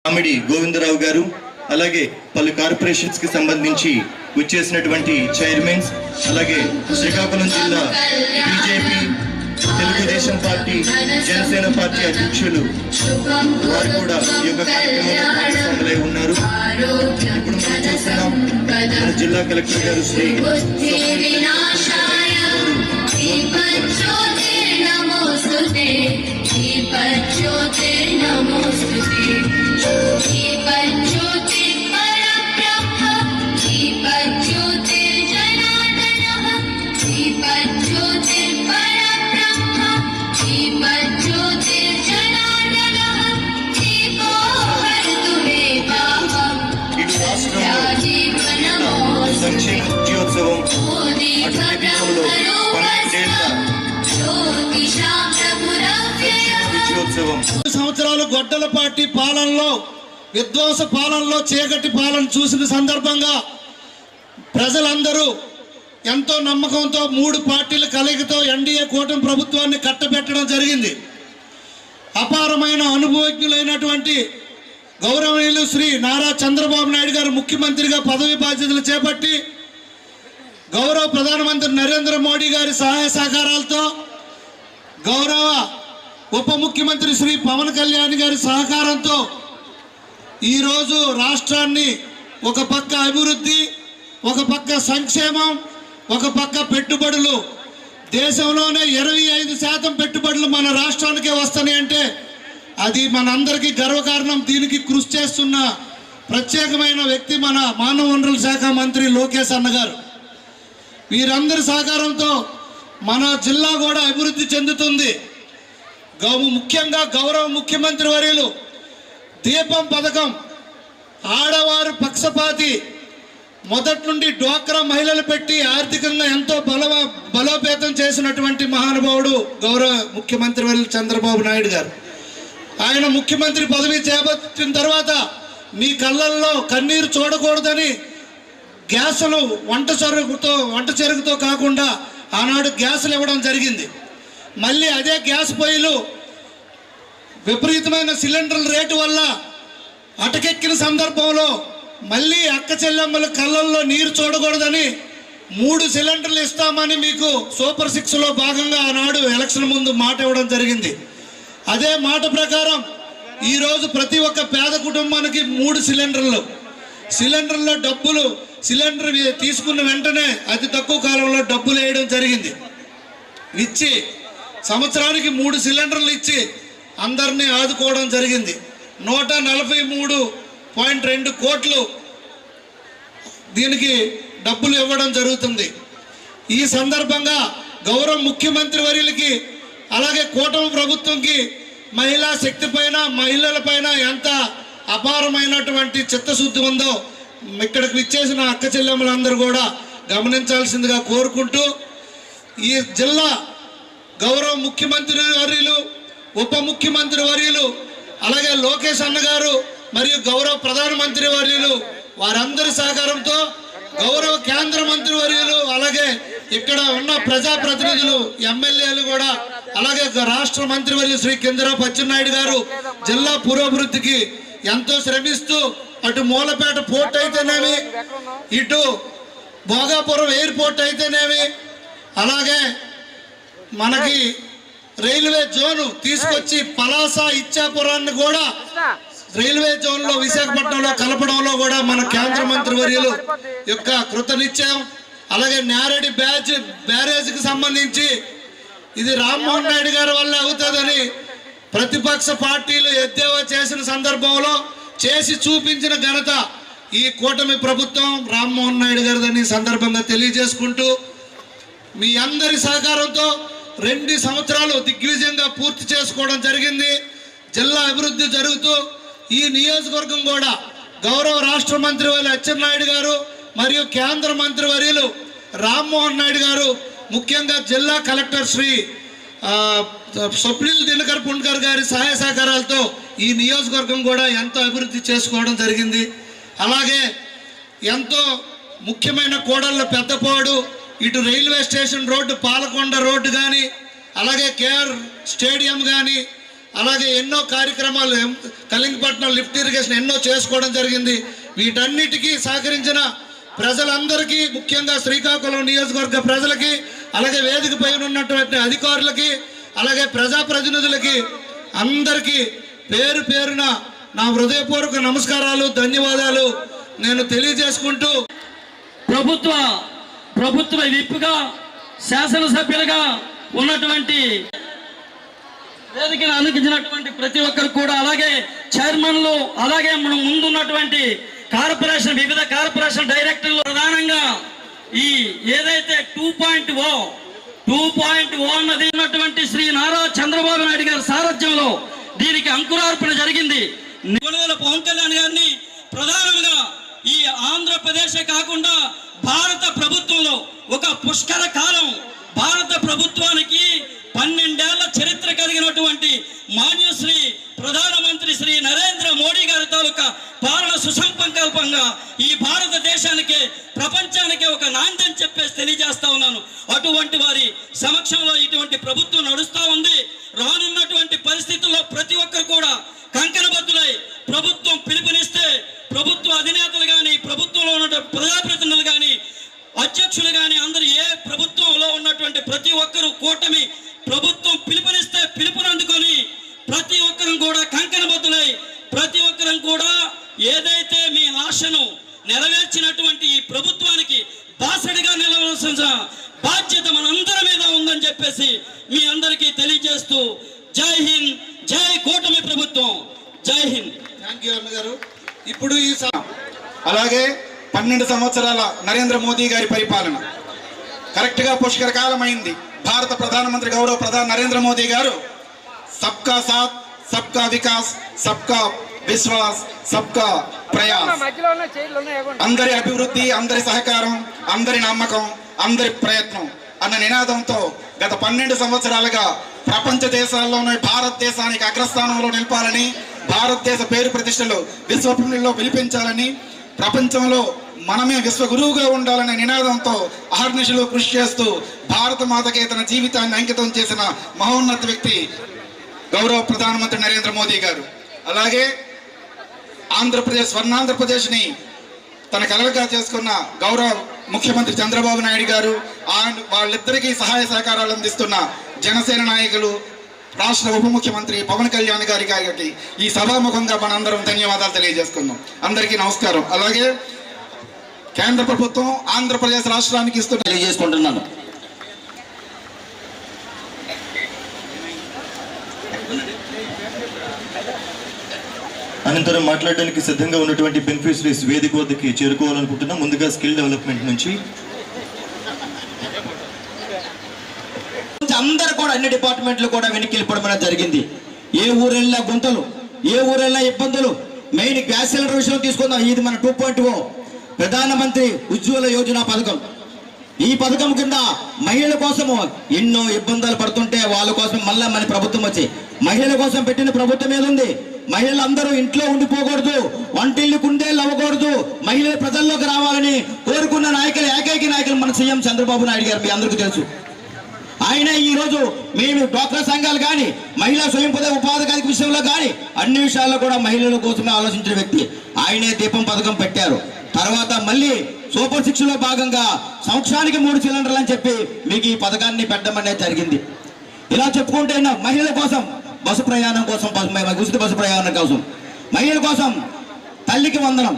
Comedy Govindarao గారు, అలాగే పలు కార్పొరేషన్స్ కి సంబంధించి వచ్చేసినటువంటి చైర్మన్స్, అలాగే శ్రీకాకుళం జిల్లా BJP, Telugu Desam party, Janasena party అధ్యక్షులు వారు కూడా ఈ యొక్క కార్యక్రమంలో భాగస్వాములై ఉన్నారు. ఇప్పుడు మనం చూస్తున్నాం మన జిల్లా కలెక్టర్ గారు శ్రీ సంవత్సరాలు గొడ్డల పార్టీ పాలనలో, విధ్వంస పాలనలో, చీకటి పాలన చూసిన సందర్భంగా ప్రజలందరూ ఎంతో నమ్మకంతో 3 పార్టీల కలయికతో ఎన్డీఏ కూటమి ప్రభుత్వాన్ని కట్టబెట్టడం జరిగింది. అపారమైన అనుభవజ్ఞులైనటువంటి గౌరవనీయులు శ్రీ నారా చంద్రబాబు నాయుడు గారు ముఖ్యమంత్రిగా పదవి బాధ్యతలు చేపట్టి గౌరవ ప్రధానమంత్రి నరేంద్ర మోడీ గారి సహాయ సహకారాలతో, గౌరవ ఉప ముఖ్యమంత్రి శ్రీ పవన్ కళ్యాణ్ గారి సహకారంతో ఈరోజు రాష్ట్రాన్ని ఒక పక్క అభివృద్ధి, ఒక పక్క సంక్షేమం, ఒక పక్క పెట్టుబడులు, దేశంలోనే 25% పెట్టుబడులు మన రాష్ట్రానికే వస్తున్నాయి అంటే అది మనందరికీ గర్వకారణం. దీనికి కృషి చేస్తున్న ప్రత్యేకమైన వ్యక్తి మన మానవ వనరుల శాఖ మంత్రి లోకేష్ అన్న గారు. వీరందరి సహకారంతో మన జిల్లా కూడా అభివృద్ధి చెందుతుంది. ముఖ్యంగా గౌరవ ముఖ్యమంత్రి వర్యులు దీపం పథకం, ఆడవారు పక్షపాతి, మొదటి నుండి డ్వాక్రా మహిళలు పెట్టి ఆర్థికంగా ఎంతో బలోపేతం చేసినటువంటి మహానుభావుడు గౌరవ ముఖ్యమంత్రి వర్యులు చంద్రబాబు నాయుడు గారు. ఆయన ముఖ్యమంత్రి పదవి చేపట్టిన తర్వాత మీ కళ్ళల్లో కన్నీరు చూడకూడదని గ్యాసులు వంట చెరుగుతో కాకుండా ఆనాడు గ్యాసులు ఇవ్వడం జరిగింది. మళ్ళీ అదే గ్యాస్ పొయ్యిలు విపరీతమైన సిలిండర్ల రేటు వల్ల అటకెక్కిన సందర్భంలో మళ్ళీ అక్క చెల్లెమ్మల కళ్ళల్లో నీరు చూడకూడదని 3 సిలిండర్లు ఇస్తామని మీకు సూపర్ 6లో భాగంగా ఆనాడు ఎలక్షన్ ముందు మాట ఇవ్వడం జరిగింది. అదే మాట ప్రకారం ఈరోజు ప్రతి ఒక్క పేద కుటుంబానికి 3 సిలిండర్లో డబ్బులు, సిలిండర్ తీసుకున్న వెంటనే అతి తక్కువ కాలంలో డబ్బులు వేయడం జరిగింది. ఇచ్చి సంవత్సరానికి 3 సిలిండర్లు ఇచ్చి అందరినీ ఆదుకోవడం జరిగింది. 143.2 కోట్లు దీనికి డబ్బులు ఇవ్వడం జరుగుతుంది. ఈ సందర్భంగా గౌరవ ముఖ్యమంత్రి వర్యులకి, అలాగే కూటమి ప్రభుత్వంకి మహిళా శక్తి పైన, మహిళల పైన ఎంత అపారమైనటువంటి చిత్తశుద్ధి ఉందో ఇక్కడికి విచ్చేసిన అక్క చెల్లెమ్మలందరూ కూడా గమనించాల్సిందిగా కోరుకుంటూ, ఈ జిల్లా గౌరవ ముఖ్యమంత్రి వర్యులు, ఉప ముఖ్యమంత్రి వర్యులు, అలాగే లోకేష్ అన్న గారు మరియు గౌరవ ప్రధానమంత్రి వర్యులు వారందరి సహకారంతో, గౌరవ కేంద్ర మంత్రి వర్యులు, అలాగే ఇక్కడ ఉన్న ప్రజాప్రతినిధులు, ఎమ్మెల్యేలు కూడా, అలాగే రాష్ట్ర మంత్రి వర్యులు శ్రీ కింజరాపు అచ్చెన్నాయుడు గారు జిల్లా పురోభివృద్ధికి ఎంతో శ్రమిస్తూ అటు మూలపేట పోర్ట్ అయితేనేమి, ఇటు భోగాపురం ఎయిర్పోర్ట్ అయితేనేమి, అలాగే మనకి రైల్వే జోను తీసుకొచ్చి పలాస, ఇచ్చాపురాన్ని కూడా రైల్వే జోన్లో విశాఖపట్నంలో కలపడంలో కూడా మన కేంద్ర మంత్రి వర్యులు యొక్క కృతనిశ్చయం. అలాగే నేరేడి బ్యారేజ్కి సంబంధించి ఇది రామ్మోహన్ నాయుడు గారి వల్ల అవుతుందని ప్రతిపక్ష పార్టీలు ఎద్దేవా చేసిన సందర్భంలో చేసి చూపించిన ఘనత ఈ కూటమి ప్రభుత్వం రామ్మోహన్ నాయుడు గారిదని సందర్భంగా తెలియజేసుకుంటూ, మీ అందరి సహకారంతో 2 సంవత్సరాలు దిగ్విజయంగా పూర్తి చేసుకోవడం జరిగింది. జిల్లా అభివృద్ధి జరుగుతూ ఈ నియోజకవర్గం కూడా గౌరవ రాష్ట్ర మంత్రి వర్యులు అచ్చెన్నాయుడు గారు మరియు కేంద్ర మంత్రి వర్యులు రామ్మోహన్ నాయుడు గారు, ముఖ్యంగా జిల్లా కలెక్టర్ శ్రీ స్వప్నిల్ దినకర్ పుండ్కర్ గారి సహాయ సహకారాలతో ఈ నియోజకవర్గం కూడా ఎంతో అభివృద్ధి చేసుకోవడం జరిగింది. అలాగే ఎంతో ముఖ్యమైన కోడళ్ళ పెద్దపాడు, ఇటు railway station road, Palakonda road కానీ, అలాగే కేఆర్ స్టేడియం కానీ, అలాగే ఎన్నో కార్యక్రమాలు కళింగపట్నం లిఫ్ట్ ఇరిగేషన్ ఎన్నో చేసుకోవడం జరిగింది. వీటన్నిటికీ సహకరించిన ప్రజలందరికీ, ముఖ్యంగా శ్రీకాకుళం నియోజకవర్గ ప్రజలకి, అలాగే వేదిక పైన ఉన్నటువంటి అధికారులకి, అలాగే ప్రజాప్రతినిధులకి అందరికీ పేరు పేరున నా హృదయపూర్వక నమస్కారాలు, ధన్యవాదాలు నేను తెలియజేసుకుంటూ, ప్రభుత్వ విప్పుగా శాసనసభ్యులుగా ఉన్నటువంటి వేదికను అనుమతించినటువంటి ప్రతి ఒక్కరు కూడా, అలాగే చైర్మన్లు, అలాగే మనం ముందున్నటువంటి కార్పొరేషన్, వివిధ కార్పొరేషన్ డైరెక్టర్లు, ప్రధానంగా ఈ ఏదైతే 2.0 అన్నది ఉన్నటువంటి శ్రీ నారా చంద్రబాబు నాయుడు గారి సారథ్యంలో దీనికి అంకురార్పణ జరిగింది. పవన్ కళ్యాణ్ గారిని ప్రధానంగా ఈ ఆంధ్రప్రదేశే కాకుండా భారత ప్రభుత్వంలో ఒక పుష్కర కాలం, భారత ప్రభుత్వానికి 12 ఏళ్ల చరిత్ర కలిగినటువంటి మాన్యశ్రీ ప్రధానమంత్రి శ్రీ నరేంద్ర మోడీ గారి తాలూకా పాలన సుసంకల్పంగా ఈ భారతదేశానికి, ప్రపంచానికి ఒక నాందం చెప్పేసి తెలియజేస్తా ఉన్నాను. అటువంటి వారి సమక్షంలో ఇటువంటి ప్రభుత్వం నడుస్తూ ఉంది. రానున్నటువంటి పరిస్థితుల్లో ప్రతి ఒక్కరు కూడా కంకణబద్దులై ప్రభుత్వం పిలుపునిస్తే, ప్రభుత్వ అధినేతలు కానీ, ప్రభుత్వంలో ఉన్న ప్రజాప్రతినిధులు కానీ, అధ్యక్షులు కానీ, అందరూ ఏ ప్రభుత్వంలో ఉన్నటువంటి ప్రతి ఒక్కరు కూటమి ప్రభుత్వం పిలుపునిస్తే పిలుపునందుకొని ప్రతి ఒక్కరు కూడా కంకణబద్దులై, ప్రతి ఒక్కరం కూడా ఏదైతే మీ ఆశను నెరవేర్చినటువంటి ఈ ప్రభుత్వానికి బాసడిగా నిలవలసిన బాధ్యత మనందరి మీద ఉందని చెప్పేసి మీ అందరికీ తెలియజేస్తూ, జై హింద్, జై కూటమి ప్రభుత్వం, జై హింద్. థ్యాంక్ యూ అన్నగారు. ఇప్పుడు ఈ అలాగే 12 సంవత్సరాల నరేంద్ర మోదీ గారి పరిపాలన కరెక్ట్ గా పుష్కర కాలం అయింది. భారత ప్రధానమంత్రి గౌరవ ప్రధాని నరేంద్ర మోదీ గారు సబ్కా సాత్, సబ్కా వికాస్, సబ్కా విశ్వాస్, సబ్కా ప్రయాస్, అందరి అభివృద్ధి, అందరి సహకారం, అందరి నమ్మకం, అందరి ప్రయత్నం అన్న నినాదంతో గత 12 సంవత్సరాలుగా ప్రపంచ దేశాల్లోనే భారతదేశానికి అగ్రస్థానంలో నిలపాలని, భారతదేశ పేరు ప్రతిష్టలు విశ్వప్రమిలో పిలిపించాలని, ప్రపంచంలో మనమే విశ్వగురువుగా ఉండాలనే నినాదంతో అహర్నిశలు కృషి చేస్తూ భారత మాతకే తన జీవితాన్ని అంకితం చేసిన మహోన్నత వ్యక్తి గౌరవ ప్రధానమంత్రి నరేంద్ర మోదీ గారు. అలాగే ఆంధ్రప్రదేశ్, స్వర్ణాంధ్రప్రదేశ్ని తన కలలుగా చేసుకున్న గౌరవ ముఖ్యమంత్రి చంద్రబాబు నాయుడు గారు, వాళ్ళిద్దరికీ సహాయ సహకారాలు అందిస్తున్న జనసేన నాయకులు, రాష్ట్ర ఉప ముఖ్యమంత్రి పవన్ కళ్యాణ్ గారికి ఈ సభాముఖంగా మనందరం ధన్యవాదాలు తెలియజేసుకుందాం. అందరికీ నమస్కారం. అలాగే కేంద్ర ప్రభుత్వం ఆంధ్రప్రదేశ్ రాష్ట్రానికి ఇస్తున్న తెలియజేసుకుంటున్నాను. అనంతరం మాట్లాడడానికి సిద్ధంగా ఉన్నటువంటి బెనిఫిషరీస్ వేదిక వద్దకి చేరుకోవాలనుకుంటున్నాం. ముందుగా స్కిల్ డెవలప్మెంట్ నుంచి అందరూ కూడా అన్ని డిపార్ట్మెంట్లు కూడా వెనక్కి వెళ్ళిపోవడం జరిగింది. ఏ ఊరెళ్ళినా గుంతలు, ఏ ఊరెళ్ళినా ఇబ్బందులు. మెయిన్ గ్యాస్ సిలిండర్ విషయం తీసుకుందాం. ఇది మన 2.0 ప్రధానమంత్రి ఉజ్వల యోజన పథకం. ఈ పథకం కింద మహిళల కోసము ఎన్నో ఇబ్బందులు పడుతుంటే వాళ్ళ కోసం మళ్ళా మన ప్రభుత్వం వచ్చి మహిళల కోసం పెట్టిన ప్రభుత్వం ఏదుంది. మహిళలందరూ ఇంట్లో ఉండిపోకూడదు, వంటిల్లు కుందేళ్ళు అవ్వకూడదు, మహిళలు ప్రజల్లోకి రావాలని కోరుకున్న నాయకులు, ఏకైక నాయకులు మన సీఎం చంద్రబాబు నాయుడు గారు. మీ అందరికీ తెలుసు. ఆయన ఈ రోజు మేము డ్వాక్రా సంఘాలు కానీ, మహిళా స్వయం ఉపాధి విషయంలో కానీ అన్ని విషయాల్లో కూడా మహిళల కోసమే ఆలోచించిన వ్యక్తి. ఆయనే దీపం పథకం పెట్టారు. తర్వాత మళ్ళీ సూపర్ 6లో భాగంగా సంవత్సరానికి 3 సిలిండర్లు అని చెప్పి మీకు ఈ పథకాన్ని పెట్టడం అనేది జరిగింది. ఇలా చెప్పుకుంటే మహిళల కోసం బస్సు ప్రయాణం కోసం, ఉచిత బస్సు ప్రయాణం కోసం, మహిళల కోసం తల్లికి వందనం.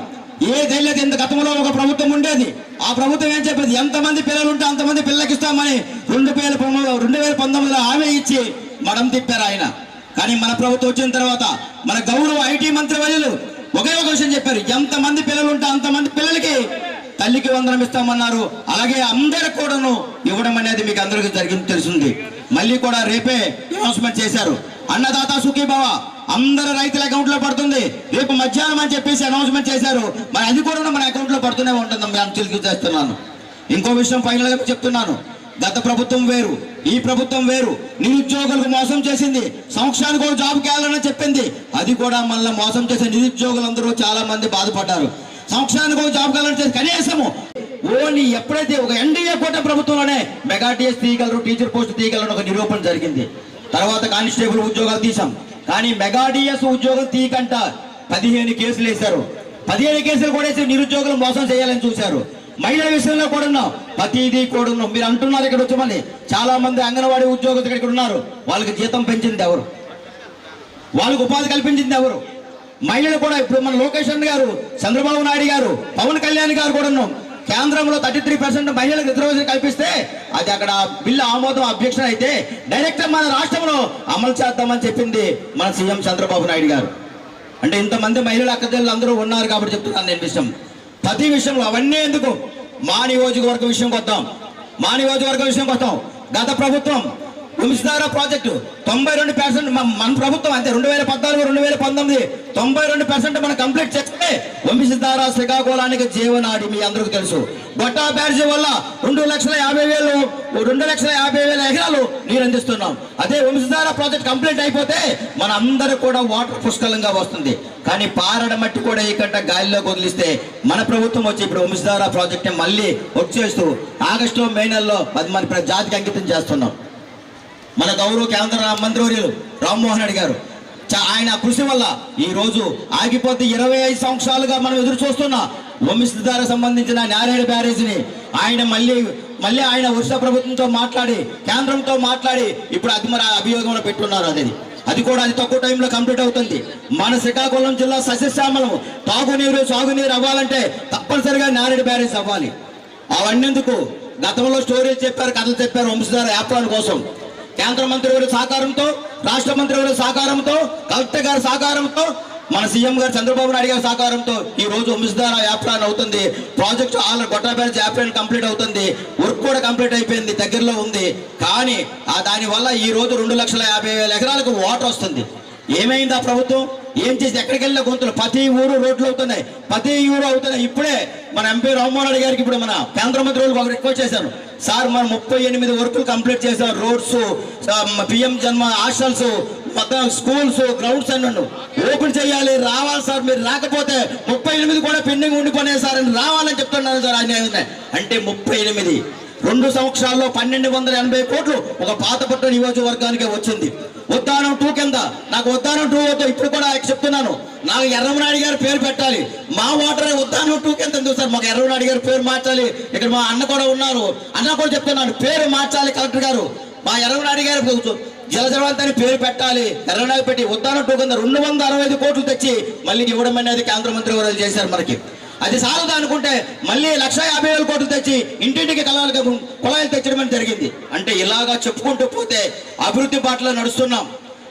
ఏ ధైర్యం ఇంత గతంలో ఒక ప్రభుత్వం ఉండేది. ఆ ప్రభుత్వం ఏం చెప్పేది, ఎంతమంది పిల్లలు ఉంటే అంతమంది పిల్లలకి ఇస్తామని 2019లో హామీ ఇచ్చి మడం తిప్పారు ఆయన. కానీ మన ప్రభుత్వం వచ్చిన తర్వాత మన గౌరవ ఐటీ మంత్రి వర్యులు ఒకే ఒక విషయం చెప్పారు, ఎంతమంది పిల్లలు ఉంటే అంతమంది పిల్లలకి తల్లికి వందనం ఇస్తామన్నారు. అలాగే అందరికి కూడాను ఇవ్వడం అనేది మీకు అందరికీ జరిగింది తెలుస్తుంది. మళ్ళీ కూడా రేపే అనౌన్స్మెంట్ చేశారు, అన్నదాత సుఖీభవ అందరు రైతుల అకౌంట్ లో పడుతుంది. రేపు మధ్యాహ్నం అని చెప్పేసి అనౌన్స్మెంట్ చేశారు. మరి అది కూడా మన అకౌంట్ లో పడుతూనే ఉంటుంది. చేస్తున్నాను. ఇంకో విషయం ఫైనల్ గా చెప్తున్నాను, గత ప్రభుత్వం వేరు, ఈ ప్రభుత్వం వేరు. నిరుద్యోగులకు మోసం చేసింది. సంవత్సరానికి కూడా జాబ్ కేయాలని చెప్పింది, అది కూడా మళ్ళీ మోసం చేసే నిరుద్యోగులందరూ చాలా మంది బాధపడ్డారు. సంవత్సరానికి కూడా జాబ్ కేయాలని చేసి కనీసము ఓన్లీ ఎప్పుడైతే ఒక ఎన్డీఏ కూటమి ప్రభుత్వంలోనే మెగా టీఎస్ తీయగలరు, టీచర్ పోస్ట్ తీయగలరు ఒక నిరూపణ జరిగింది. తర్వాత కానిస్టేబుల్ ఉద్యోగాలు తీసాం. కానీ మెగా డిఎస్ ఉద్యోగం తీయకంట 15 కేసులు వేశారు. 15 కేసులు కూడా వేసి నిరుద్యోగులు మోసం చేయాలని చూశారు. మహిళల విషయంలో కూడా ప్రతిదీ కూడా మీరు అంటున్నారు ఇక్కడ వచ్చి చాలా మంది అంగన్వాడీ ఉద్యోగులు ఇక్కడ ఉన్నారు. వాళ్ళకి జీతం పెంచింది ఎవరు? వాళ్ళకు ఉపాధి కల్పించింది ఎవరు? మహిళలు కూడా ఇప్పుడు మన లోకేష్ గారు, చంద్రబాబు నాయుడు గారు, పవన్ కళ్యాణ్ గారు కూడా కేంద్రంలో 33% మహిళలకు రిజర్వేషన్ కల్పిస్తే అది అక్కడ బిల్లు ఆమోదం అభ్యక్షణ అయితే డైరెక్ట్ మన రాష్ట్రంలో అమలు చేద్దామని చెప్పింది మన సీఎం చంద్రబాబు నాయుడు గారు. అంటే ఇంతమంది మహిళలు అక్కచెల్లెలు అందరూ ఉన్నారు కాబట్టి చెప్తున్నాను నేను విషయం. ప్రతి విషయంలో అవన్నీ ఎందుకు మా నియోజకవర్గం విషయంకి వద్దాం. గత ప్రభుత్వం వంశధార ప్రాజెక్టు 92% మన ప్రభుత్వం అంతే 2014-2019 92% మనం కంప్లీట్ చేస్తే వంశధార శ్రీకాకుళానికి జీవనాడి మీ అందరికీ తెలుసు. గొట్టా బ్యారేజీ వల్ల 2,50,000 ఎకరాలు నీరు అందిస్తున్నాం. అదే వంశధార ప్రాజెక్ట్ కంప్లీట్ అయిపోతే మన అందరూ కూడా వాటర్ పుష్కలంగా వస్తుంది. కానీ పారడ మట్టి కూడా ఇక్కడ గాలిలోకి వదిలిస్తే మన ప్రభుత్వం వచ్చి ఇప్పుడు వంశధార ప్రాజెక్ట్ మళ్ళీ వచ్చేస్తూ ఆగస్టు మే నెలలో 10 మంది జాతికి అంకితం చేస్తున్నాం. మన గౌరవ కేంద్ర మంత్రివర్యులు రామ్మోహన్ రెడ్డి గారు ఆయన కృషి వల్ల ఈ రోజు ఆగిపోతే 25 సంవత్సరాలుగా మనం ఎదురు చూస్తున్న వంశధార సంబంధించిన నారాయణ బ్యారేజీని ఆయన మళ్ళీ ఆయన వర్ష ప్రభుత్వంతో మాట్లాడి కేంద్రంతో మాట్లాడి ఇప్పుడు అది మరి అభియోగంలో పెట్టున్నారు. అది కూడా అతి తక్కువ టైంలో కంప్లీట్ అవుతుంది. మన శ్రీకాకుళం జిల్లా సస్యశ్యామలం తాగునీరు సాగునీరు అవ్వాలంటే తప్పనిసరిగా నారాయణ బ్యారేజ్ అవ్వాలి. అవన్నెందుకు గతంలో స్టోరీలు చెప్పారు, కథలు చెప్పారు వంశధార యాప్లాన్ కోసం. కేంద్ర మంత్రివర్యుల సహకారంతో, రాష్ట్ర మంత్రివర్యుల సహకారంతో, కలెక్టర్ గారి సహకారంతో, మన సీఎం గారు చంద్రబాబు నాయుడు గారి సహకారంతో ఈ రోజు వంశధార యాప్లాన్ అవుతుంది. ప్రాజెక్ట్ గొట్టా బ్యారేజ్ యాప్లాన్ కంప్లీట్ అవుతుంది. వర్క్ కూడా కంప్లీట్ అయిపోయింది, దగ్గరలో ఉంది. కానీ దానివల్ల ఈ రోజు 2,50,000 ఎకరాలకు వాటర్ వస్తుంది. ఏమైంది ఆ ప్రభుత్వం? ఏం చేసి ఎక్కడికి వెళ్ళిన గొంతులు ప్రతి ఊరు రోడ్లు అవుతున్నాయి, ప్రతి ఊరు అవుతున్నాయి. ఇప్పుడే మన ఎంపీ రామ్మోహన్ రెడ్డి గారికి ఇప్పుడు మన కేంద్ర మంత్రి వాళ్ళు రిక్వెస్ట్ చేశారు. సార్ మనం 38 వర్కులు కంప్లీట్ చేశాం. రోడ్స్, పిఎం జన్మ హాస్టల్స్, మొత్తం స్కూల్స్, గ్రౌండ్స్ అన్నీ ఓపెన్ చేయాలి, రావాలి సార్. మీరు రాకపోతే 38 కూడా పెండింగ్ ఉండిపోయినాయి సార్ అని రావాలని చెప్తున్నాను సార్. అంటే 38 2 సంవత్సరాల్లో 1,280 కోట్లు ఒక పాతపట్టు నియోజకవర్గానికి వచ్చింది. ఉద్దానం 2 కింద నాకు ఉద్దానం 2 వద్దు. ఇప్పుడు కూడా చెప్తున్నాను, నాకు ఎర్రమనాయుడు గారి పేరు పెట్టాలి. మా వాటర్ ఉద్దానం 2 కింద ఎందుకు సార్? మాకు ఎర్రమనాయుడు గారి పేరు మార్చాలి. ఇక్కడ మా అన్న కూడా ఉన్నారు, అన్న కూడా చెప్తున్నాను, పేరు మార్చాలి కలెక్టర్ గారు. మా ఎర్రమనాయుడు గారి జలజలవంతాన్ని పేరు పెట్టాలి. ఎర్రమనాయుడు పెట్టి ఉద్దానం 2 కింద 265 కోట్లు తెచ్చి మళ్ళీ ఇవ్వడం అనేది కేంద్ర మంత్రి గారు చేశారు మనకి. అది సాలదు అనుకుంటే మళ్ళీ 1,50,000 కోట్లు తెచ్చి ఇంటింటికి కుళాయిలు తెచ్చడం జరిగింది. అంటే ఇలాగా చెప్పుకుంటూ పోతే అభివృద్ధి బాటలో నడుస్తున్నాం.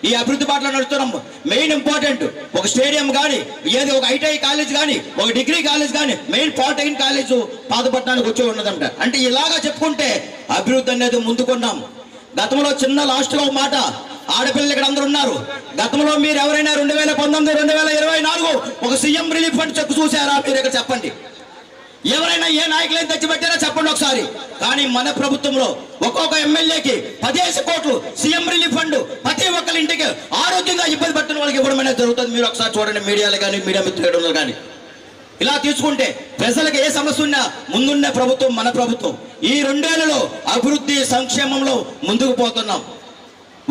ఈ అభివృద్ధి బాటలో నడుస్తున్నాం. మెయిన్ ఇంపార్టెంట్ ఒక స్టేడియం కానీ, ఏది ఒక ఐటీఐ కాలేజ్ కానీ, ఒక డిగ్రీ కాలేజ్ కానీ, మెయిన్ పాలిటెక్నిక్ కాలేజ్ పాతపట్నానికి వచ్చి ఉన్నదంట. అంటే ఇలాగా చెప్పుకుంటే అభివృద్ధి అనేది ముందుకున్నాం. గతంలో చిన్న లాస్ట్గా ఒక మాట, ఆడపిల్లలు ఇక్కడ అందరూ ఉన్నారు. గతంలో మీరు ఎవరైనా 2019-2024 ఒక సీఎం రిలీఫ్ ఫండ్ చెక్ చూసారా? మీరు ఇక్కడ చెప్పండి. ఎవరైనా ఏ నాయకులైనా తెచ్చిపెట్టారా చెప్పండి ఒకసారి. కానీ మన ప్రభుత్వంలో ఒక్కొక్క ఎమ్మెల్యేకి 10 కోట్లు సీఎం రిలీఫ్ ఫండ్ ప్రతి ఒక్కరి ఇంటికి ఆరోగ్యంగా ఇబ్బంది పడుతున్న వాళ్ళకి ఇవ్వడం అనేది జరుగుతుంది. మీరు ఒకసారి చూడండి, మీడియాలో కానీ, మీడియా మిత్రులు కానీ. ఇలా తీసుకుంటే ప్రజలకు ఏ సమస్య ఉన్నా ముందున్న ప్రభుత్వం మన ప్రభుత్వం. ఈ 2 ఏళ్లలో అభివృద్ధి సంక్షేమంలో ముందుకు పోతున్నాం.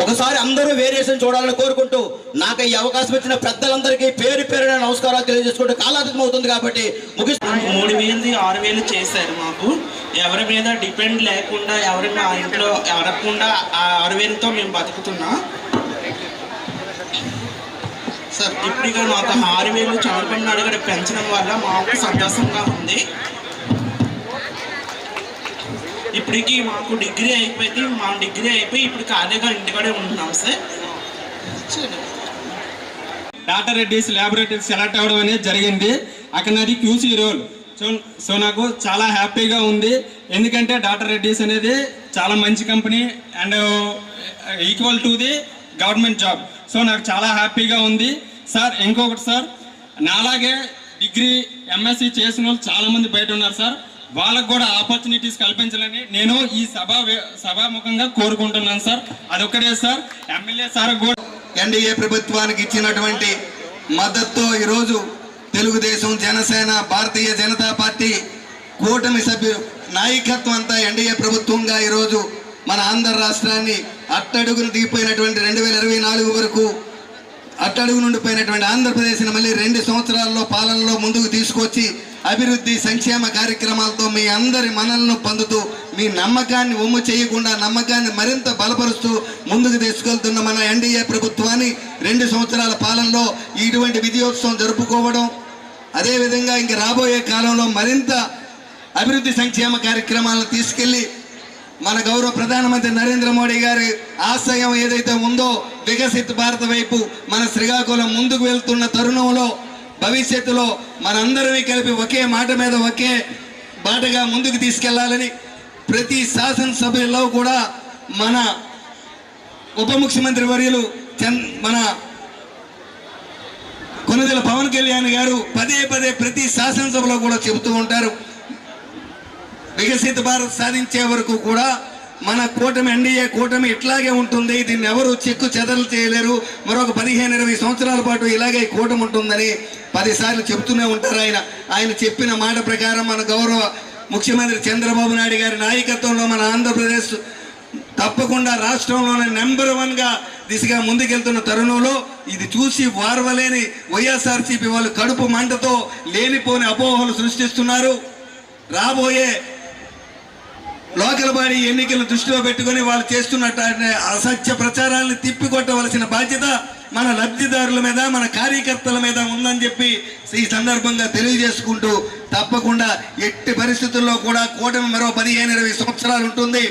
ఒకసారి అందరూ వేరియేషన్ చూడాలని కోరుకుంటూ నాకు ఈ అవకాశం ఇచ్చిన పెద్దలందరికీ పేరు పేరున నమస్కారాలు తెలియజేసుకుంటూ కాలాతీతం అవుతుంది కాబట్టి 3,000 6,000 చేశారు. మాకు ఎవరి మీద డిపెండ్ లేకుండా, ఎవరి మా ఇంట్లో అడగకుండా ఆ 6,000తో మేము బతుకుతున్నాం సార్. ఇప్పుడు మాకు 6,000 చంద్రబాబు నాయుడు గారు పెంచడం వల్ల మాకు సంతోషంగా ఉంది. ఇప్పటికి మాకు డిగ్రీ అయిపోయి ఇప్పుడు ఖాళీగా ఇంటికాడే ఉంటున్నాం సార్. డాటా రెడ్డిస్ ల్యాబొరేటరీస్ సెలెక్ట్ అవ్వడం అనేది జరిగింది. అక్కడ నాది క్యూసీ రోల్. సో నాకు చాలా హ్యాపీగా ఉంది. ఎందుకంటే డాటా రెడ్డిస్ అనేది చాలా మంచి company and equal to the government job. So నాకు చాలా హ్యాపీగా ఉంది సార్. ఇంకొకటి సార్, నాలాగే డిగ్రీ ఎంఎస్సి చేసిన వాళ్ళు చాలామంది బయట ఉన్నారు సార్. వాళ్ళకు కూడా ఆపర్చునిటీస్ కల్పించాలని నేను ఈ సభాముఖంగా కోరుకుంటున్నాను సార్. అదొక్కటే సార్. ఎమ్మెల్యే సార్ కూడా ఎన్డీఏ ప్రభుత్వానికి ఇచ్చినటువంటి మద్దతుతో ఈరోజు తెలుగుదేశం, జనసేన, భారతీయ జనతా పార్టీ కూటమి సభ్యులు నాయకత్వం అంతా ఎన్డీఏ ప్రభుత్వంగా ఈరోజు మన ఆంధ్ర రాష్ట్రాన్ని అట్టడుగును దిగిపోయినటువంటి 2024 వరకు అట్టడుగు నుండిపోయినటువంటి ఆంధ్రప్రదేశ్ని మళ్ళీ 2 సంవత్సరాల్లో పాలనలో ముందుకు తీసుకొచ్చి అభివృద్ధి సంక్షేమ కార్యక్రమాలతో మీ అందరి మనలను పొందుతూ మీ నమ్మకాన్ని ఒమ్ము చేయకుండా నమ్మకాన్ని మరింత బలపరుస్తూ ముందుకు తీసుకెళ్తున్న మన ఎన్డీఏ ప్రభుత్వాన్ని 2 సంవత్సరాల పాలనలో ఇటువంటి విజయోత్సవం జరుపుకోవడం, అదేవిధంగా ఇంక రాబోయే కాలంలో మరింత అభివృద్ధి సంక్షేమ కార్యక్రమాలను తీసుకెళ్లి మన గౌరవ ప్రధానమంత్రి నరేంద్ర మోడీ గారి ఆశయం ఏదైతే ఉందో వికసిత భారత వైపు మన శ్రీకాకుళం ముందుకు వెళ్తున్న తరుణంలో భవిష్యత్తులో మనందరినీ కలిపి ఒకే మాట మీద ఒకే బాటగా ముందుకు తీసుకెళ్లాలని ప్రతి శాసనసభలో కూడా మన ఉప ముఖ్యమంత్రి వర్యులు మన కొనిదెల పవన్ కళ్యాణ్ గారు పదే ప్రతి శాసనసభలో కూడా చెబుతూ ఉంటారు, వికసిత భారత్ సాధించే వరకు కూడా మన కూటమి ఎన్డీఏ కూటమి ఇట్లాగే ఉంటుంది, దీన్ని ఎవరు చెక్కు చెదరలు చేయలేరు, మరొక 15-20 సంవత్సరాల పాటు ఇలాగే కూటమి ఉంటుందని 10 సార్లు చెబుతూనే ఉంటారు. ఆయన చెప్పిన మాట ప్రకారం మన గౌరవ ముఖ్యమంత్రి చంద్రబాబు నాయుడు గారి నాయకత్వంలో మన ఆంధ్రప్రదేశ్ తప్పకుండా రాష్ట్రంలోనే నెంబర్ 1గా దిశగా ముందుకెళ్తున్న తరుణంలో ఇది చూసి వారవలేని వైఎస్ఆర్సీపీ వాళ్ళు కడుపు మంటతో లేనిపోని అపోహలు సృష్టిస్తున్నారు. రాబోయే లోకల్ బాడీ ఎన్నికలను దృష్టిలో పెట్టుకుని వాళ్ళు చేస్తున్నట్టు అసత్య ప్రచారాలను తిప్పికొట్టవలసిన బాధ్యత మన లబ్ధిదారుల మీద మన కార్యకర్తల మీద ఉందని చెప్పి ఈ సందర్భంగా తెలియజేసుకుంటూ తప్పకుండా ఎట్టి పరిస్థితుల్లో కూడా కూటమి మరో 15-20 సంవత్సరాలు ఉంటుంది.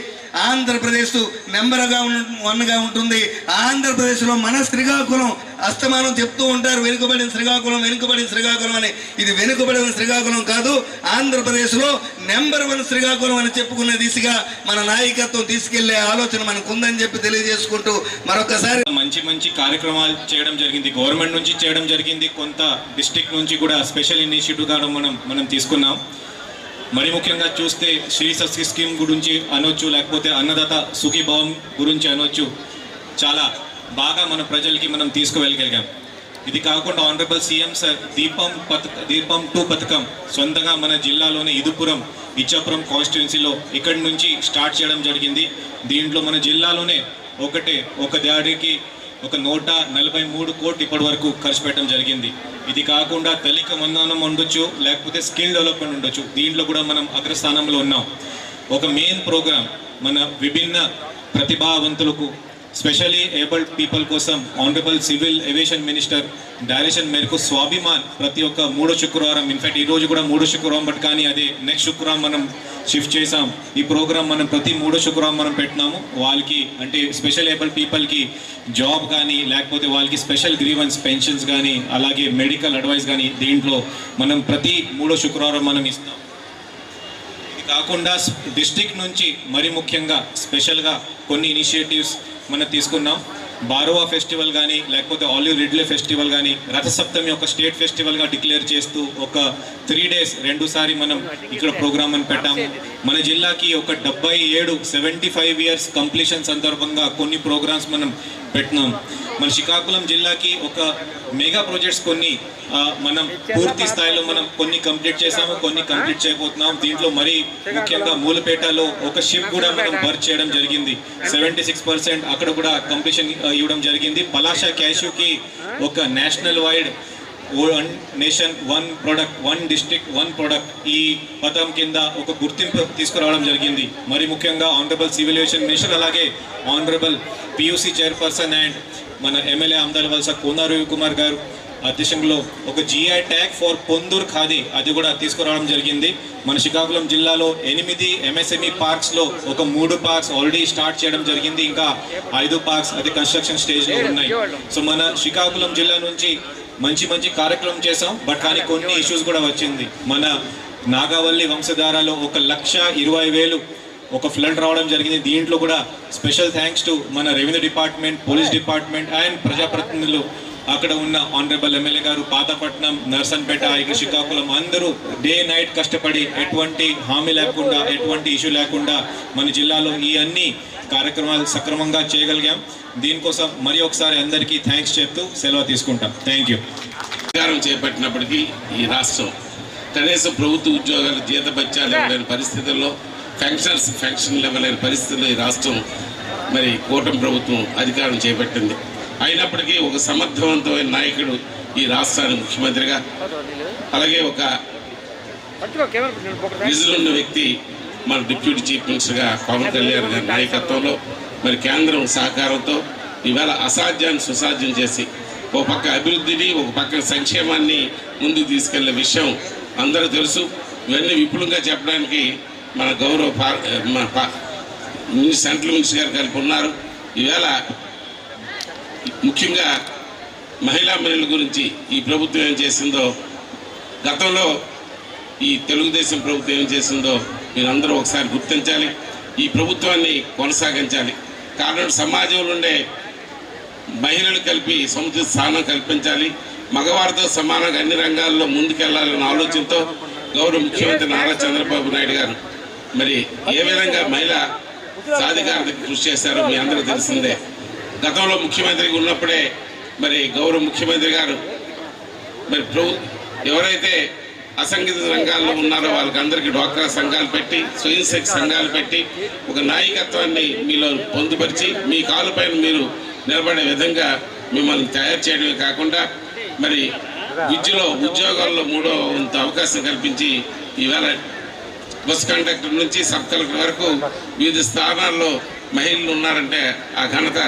ఆంధ్రప్రదేశ్ నెంబర్ 1గా ఉంటుంది. ఆంధ్రప్రదేశ్లో మన శ్రీకాకుళం అస్తమానం చెప్తూ ఉంటారు వెనుకబడిన శ్రీకాకుళం అని. ఇది వెనుకబడిన శ్రీకాకుళం కాదు, ఆంధ్రప్రదేశ్లో నెంబర్ 1 శ్రీకాకుళం అని చెప్పుకునే దిశగా మన నాయకత్వం తీసుకెళ్లే ఆలోచన మనకు ఉందని చెప్పి తెలియజేసుకుంటూ మరొకసారి మంచి కార్యక్రమాలు చేయడం జరిగింది. గవర్నమెంట్ నుంచి చేయడం జరిగింది, కొంత డిస్ట్రిక్ట్ నుంచి కూడా స్పెషల్ ఇనిషియేటివ్ గా మనం తీసుకున్నాం. మరి ముఖ్యంగా చూస్తే శ్రీ శక్తి స్కీమ్ గురించి అనొచ్చు, లేకపోతే అన్నదాత సుఖీభావం గురించి అనొచ్చు. చాలా బాగా మన ప్రజలకి మనం తీసుకువెళ్ళగలిగాం. ఇది కాకుండా ఆనరబుల్ సీఎం సార్ దీపం 2 పథకం సొంతంగా మన జిల్లాలోని ఇదుపురం ఇచ్చాపురం కాన్స్టిట్యున్సీలో ఇక్కడి నుంచి స్టార్ట్ చేయడం జరిగింది. దీంట్లో మన జిల్లాలోనే ఒక దాడికి 143 కోట్లు ఇప్పటి వరకు ఖర్చు పెట్టడం జరిగింది. ఇది కాకుండా తల్లికి వందనం ఉండొచ్చు, లేకపోతే స్కిల్ డెవలప్మెంట్ ఉండొచ్చు. దీంట్లో కూడా మనం అగ్రస్థానంలో ఉన్నాం. ఒక మెయిన్ ప్రోగ్రామ్ మన విభిన్న ప్రతిభావంతులకు స్పెషలీ ఏబుల్డ్ పీపుల్ కోసం honourable civil aviation minister direction మేరకు స్వాభిమాన్ ప్రతి ఒక్క 3వ శుక్రవారం, ఇన్ఫాక్ట్ ఈరోజు కూడా 3వ శుక్రవారం బట్ కానీ అదే నెక్స్ట్ శుక్రవారం మనం షిఫ్ట్ చేసాం. ఈ ప్రోగ్రామ్ మనం ప్రతి 3వ శుక్రవారం మనం పెట్టినాము. వాళ్ళకి అంటే స్పెషల్ ఏబుల్డ్ పీపుల్కి జాబ్ కానీ లేకపోతే వాళ్ళకి స్పెషల్ గ్రీవెన్స్ పెన్షన్స్ కానీ అలాగే మెడికల్ అడ్వైస్ కానీ దీంట్లో మనం ప్రతి 3వ శుక్రవారం మనం ఇస్తాం. ఇది కాకుండా డిస్ట్రిక్ట్ నుంచి మరి ముఖ్యంగా స్పెషల్గా కొన్ని ఇనిషియేటివ్స్ మనం తీసుకున్నాం. బారోవా ఫెస్టివల్ కానీ లేకపోతే ఆలివ్ రిడ్లే ఫెస్టివల్ కానీ రథసప్తమి ఒక స్టేట్ ఫెస్టివల్గా డిక్లేర్ చేస్తూ ఒక 3 days 2 సారి మనం ఇక్కడ ప్రోగ్రామ్ అని పెట్టాము. మన జిల్లాకి ఒక 75 years కంప్లీషన్ సందర్భంగా కొన్ని ప్రోగ్రామ్స్ మనం పెట్టినాం. మన శ్రీకాకుళం జిల్లాకి ఒక మెగా ప్రాజెక్ట్స్ కొన్ని మనం పూర్తి స్థాయిలో మనం కొన్ని కంప్లీట్ చేసాము, కొన్ని కంప్లీట్ చేయబోతున్నాం. దీంట్లో మరి ముఖ్యంగా మూలపేటలో ఒక షిప్ కూడా మనం వర్క్ చేయడం జరిగింది. 76% అక్కడ కూడా కంప్లీషన్ ఇవ్వడం జరిగింది. పలాస క్యాష్యూకి ఒక national wide 1 nation 1 product 1 district 1 product ఈ పథకం కింద ఒక గుర్తింపు తీసుకురావడం జరిగింది. మరి ముఖ్యంగా ఆనరబుల్ సివిల్ ఏవియేషన్ మినిస్టర్ అలాగే ఆనరబుల్ పియూసీ చైర్పర్సన్ అండ్ మన ఎమ్మెల్యే ఆమదాల వలస కోన రవికుమార్ గారు అధ్యక్షంలో ఒక GI tag for Ponduru khadi అది కూడా తీసుకురావడం జరిగింది. మన శ్రీకాకుళం జిల్లాలో 8 MSME పార్క్స్లో ఒక 3 పార్క్స్ ఆల్రెడీ స్టార్ట్ చేయడం జరిగింది. ఇంకా 5 పార్క్స్ అది కన్స్ట్రక్షన్ స్టేజ్లో ఉన్నాయి. సో మన శ్రీకాకుళం జిల్లా నుంచి మంచి కార్యక్రమం చేసాం. బట్ కానీ కొన్ని ఇష్యూస్ కూడా వచ్చింది. మన నాగావల్లి వంశధారలో 1,20,000 ఒక ఫ్లడ్ రావడం జరిగింది. దీంట్లో కూడా స్పెషల్ థ్యాంక్స్ టు మన revenue department, police department and ప్రజాప్రతినిధులు, అక్కడ ఉన్న ఆనరబుల్ ఎమ్మెల్యే గారు, పాతపట్నం, నర్సన్పేట, ఇక శ్రీకాకుళం అందరూ డే నైట్ కష్టపడి ఎటువంటి హామీ లేకుండా ఎటువంటి ఇష్యూ లేకుండా మన జిల్లాలో ఈ అన్ని కార్యక్రమాలు సక్రమంగా చేయగలిగాం. దీనికోసం మరి ఒకసారి అందరికీ థ్యాంక్స్ చెప్తూ సెలవు తీసుకుంటాం. Thank you. అధికారం చేపట్టినప్పటికీ ఈ రాష్ట్రం కనీసం ప్రభుత్వ ఉద్యోగాలు జీతభత్యాలు ఇవ్వలేని పరిస్థితుల్లో పెన్షన్లు ఇవ్వలేని పరిస్థితుల్లో ఈ రాష్ట్రం మరి కూటమి ప్రభుత్వం అధికారం చేపట్టింది. అయినప్పటికీ ఒక సమర్థవంతమైన నాయకుడు ఈ రాష్ట్రానికి ముఖ్యమంత్రిగా, అలాగే ఒక విజులున్న వ్యక్తి మన డిప్యూటీ చీఫ్ మినిస్టర్గా పవన్ కళ్యాణ్ గారి నాయకత్వంలో మరి కేంద్రం సహకారంతో ఈవేళ అసాధ్యాన్ని సుసాధ్యం చేసి ఒక పక్క అభివృద్ధిని ఒక పక్క సంక్షేమాన్ని ముందుకు తీసుకెళ్లే విషయం అందరూ తెలుసు. ఇవన్నీ విపులంగా చెప్పడానికి మన గౌరవ సెంట్రల్ మినిస్టర్ గారు కలిపి ఉన్నారు. ఈవేళ ముఖ్యంగా మహిళా మనుల గురించి ఈ ప్రభుత్వం ఏం చేసిందో, గతంలో ఈ తెలుగుదేశం ప్రభుత్వం ఏం చేసిందో మీరందరూ ఒకసారి గుర్తించాలి. ఈ ప్రభుత్వాన్ని కొనసాగించాలి. కారణం సమాజంలో ఉండే మహిళలు కలిపి సముచిత స్థానం కల్పించాలి. మగవారితో సమానంగా అన్ని రంగాల్లో ముందుకెళ్లాలన్న ఆలోచనతో గౌరవ ముఖ్యమంత్రి నారా చంద్రబాబు నాయుడు గారు మరి ఏ విధంగా మహిళా సాధికారతకు కృషి చేశారో మీ అందరూ తెలిసిందే. గతంలో ముఖ్యమంత్రిగా ఉన్నప్పుడే మరి గౌరవ ముఖ్యమంత్రి గారు మరి ఎవరైతే అసంఘటిత రంగాల్లో ఉన్నారో వాళ్ళకందరికీ డ్వాక్రా సంఘాలు పెట్టి, స్వయం శక్తి సంఘాలు పెట్టి ఒక నాయకత్వాన్ని మీలో పొందుపరిచి మీ కాలుపైన మీరు నిలబడే విధంగా మిమ్మల్ని తయారు చేయడమే కాకుండా మరి విద్యలో ఉద్యోగాల్లో 3వ వంతు అవకాశం కల్పించి ఈవేళ బస్ కండక్టర్ నుంచి సబ్ కలెక్టర్ వరకు వివిధ స్థానాల్లో మహిళలు ఉన్నారంటే ఆ ఘనత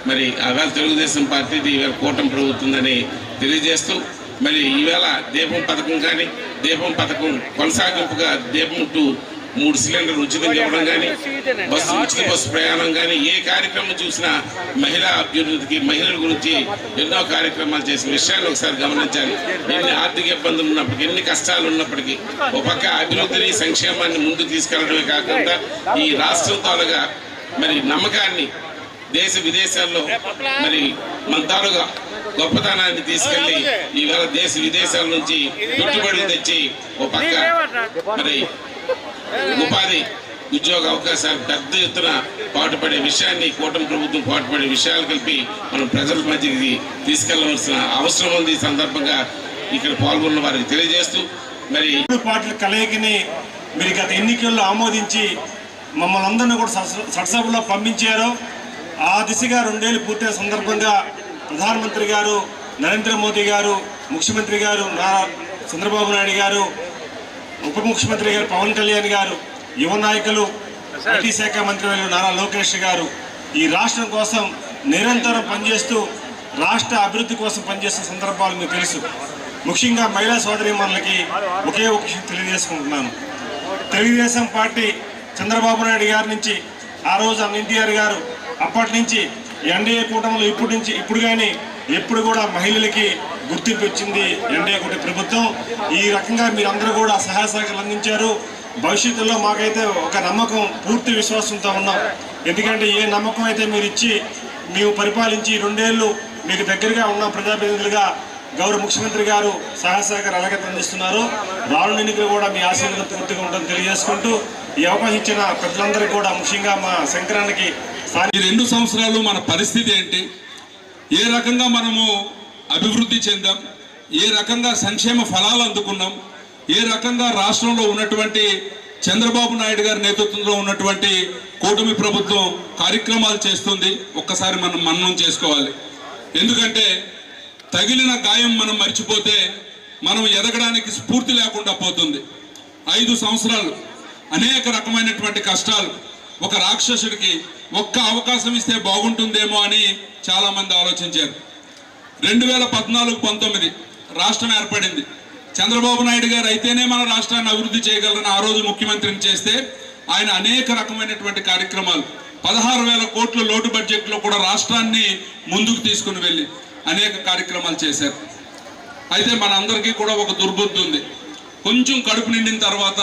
మరి ఆవేళ తెలుగుదేశం పార్టీది ఈవేళ కూటమి ప్రభుత్వందని తెలియజేస్తూ మరి ఈవేళ దీపం పథకం కానీ దీపం పథకం కొనసాగింపుగా దీపం 3 సిలిండర్లు ఉచితంగా ఇవ్వడం కానీ, ఉచిత బస్సు ప్రయాణం కానీ, ఏ కార్యక్రమం చూసినా మహిళా అభ్యున్నతికి మహిళల గురించి ఎన్నో కార్యక్రమాలు చేసిన విషయాన్ని ఒకసారి గమనించాలి. ఎన్ని ఆర్థిక ఇబ్బందులు ఉన్నప్పటికీ, ఎన్ని కష్టాలు ఉన్నప్పటికీ ఒక పక్క అభివృద్ధిని సంక్షేమాన్ని ముందుకు తీసుకెళ్లడమే కాకుండా ఈ రాష్ట్రం తాలూగా మరి నమ్మకాన్ని దేశ విదేశాల్లో మరి మన తాలూగా గొప్పతనాన్ని తీసుకెళ్లి ఈవేళ దేశ విదేశాల నుంచి పెట్టుబడులు తెచ్చి ఒక పక్క మరి ఉపాధి ఉద్యోగ అవకాశాలు పెద్ద ఎత్తున పాటుపడే విషయాన్ని కూటమి ప్రభుత్వం పాటుపడే విషయాలు కలిపి మనం ప్రజల మధ్యకి తీసుకెళ్లవలసిన అవసరం ఉంది. ఈ సందర్భంగా ఇక్కడ పాల్గొన్న వారికి తెలియజేస్తూ మరి పార్టీల కలయికని మీరు గత ఎన్నికల్లో ఆమోదించి మమ్మల్ని అందరినీ కూడా సభలో పంపించారు. ఆ దిశగా 2 ఏళ్ళు పూర్తయిన సందర్భంగా ప్రధానమంత్రి గారు నరేంద్ర మోదీ గారు, ముఖ్యమంత్రి గారు నారా చంద్రబాబు నాయుడు గారు, ఉప ముఖ్యమంత్రి గారు పవన్ కళ్యాణ్ గారు, యువ నాయకులు ఐటీ శాఖ మంత్రి నారా లోకేష్ గారు ఈ రాష్ట్రం కోసం నిరంతరం పనిచేస్తూ రాష్ట్ర అభివృద్ధి కోసం పనిచేస్తున్న సందర్భాలు మీకు తెలుసు. ముఖ్యంగా మహిళా సోదరీమణులకి ఒకే ఒక విషయం తెలియజేసుకుంటున్నాను. తెలుగుదేశం పార్టీ చంద్రబాబు నాయుడు గారి నుంచి ఆ రోజు ఎన్టీఆర్ గారు అప్పటి నుంచి ఎన్డీఏ కూటమిలో ఇప్పుడు కానీ ఎప్పుడు కూడా మహిళలకి గుర్తింపు ఇచ్చింది ఎన్డీఏ కూటమి ప్రభుత్వం. ఈ రకంగా మీరందరూ కూడా సహాయ సహకారాలు అందించారు. భవిష్యత్తులో మాకైతే ఒక నమ్మకం, పూర్తి విశ్వాసంతో ఉన్నాం. ఎందుకంటే ఏ నమ్మకం అయితే మీరు ఇచ్చి మేము పరిపాలించి 2 ఏళ్ళు మీకు దగ్గరగా ఉన్న ప్రజాప్రతినిధులుగా గౌరవ ముఖ్యమంత్రి గారు సహాయ సహకారం అలాగే అందిస్తున్నారు. రానున్న ఎన్నికలు కూడా మీ ఆశీర్వాదం పూర్తిగా ఉంటుందని తెలియజేసుకుంటూ ఈ అవకాశం ఇచ్చిన ప్రజలందరికీ కూడా ముఖ్యంగా మా సంక్రాంతికి ఈ 2 సంవత్సరాలు మన పరిస్థితి ఏంటి, ఏ రకంగా మనము అభివృద్ధి చెందాం, ఏ రకంగా సంక్షేమ ఫలాలు అందుకున్నాం, ఏ రకంగా రాష్ట్రంలో ఉన్నటువంటి చంద్రబాబు నాయుడు గారి నేతృత్వంలో ఉన్నటువంటి కూటమి ప్రభుత్వం కార్యక్రమాలు చేస్తుంది ఒక్కసారి మనం మననం చేసుకోవాలి. ఎందుకంటే తగిలిన గాయం మనం మర్చిపోతే మనం ఎదగడానికి స్ఫూర్తి లేకుండా పోతుంది. 5 సంవత్సరాలు అనేక రకమైనటువంటి కష్టాలు. ఒక రాక్షసుడికి ఒక్క అవకాశం ఇస్తే బాగుంటుందేమో అని చాలామంది ఆలోచించారు. 2014-19 రాష్ట్రం ఏర్పడింది. చంద్రబాబు నాయుడు గారు అయితేనే మన రాష్ట్రాన్ని అభివృద్ధి చేయగలరని ఆ రోజు ముఖ్యమంత్రిని చేస్తే ఆయన అనేక రకమైనటువంటి కార్యక్రమాలు 16,000 కోట్ల లోటు బడ్జెట్లో కూడా రాష్ట్రాన్ని ముందుకు తీసుకుని వెళ్ళి అనేక కార్యక్రమాలు చేశారు. అయితే మన అందరికీ కూడా ఒక దుర్బుద్ధి ఉంది. కొంచెం కడుపు నిండిన తర్వాత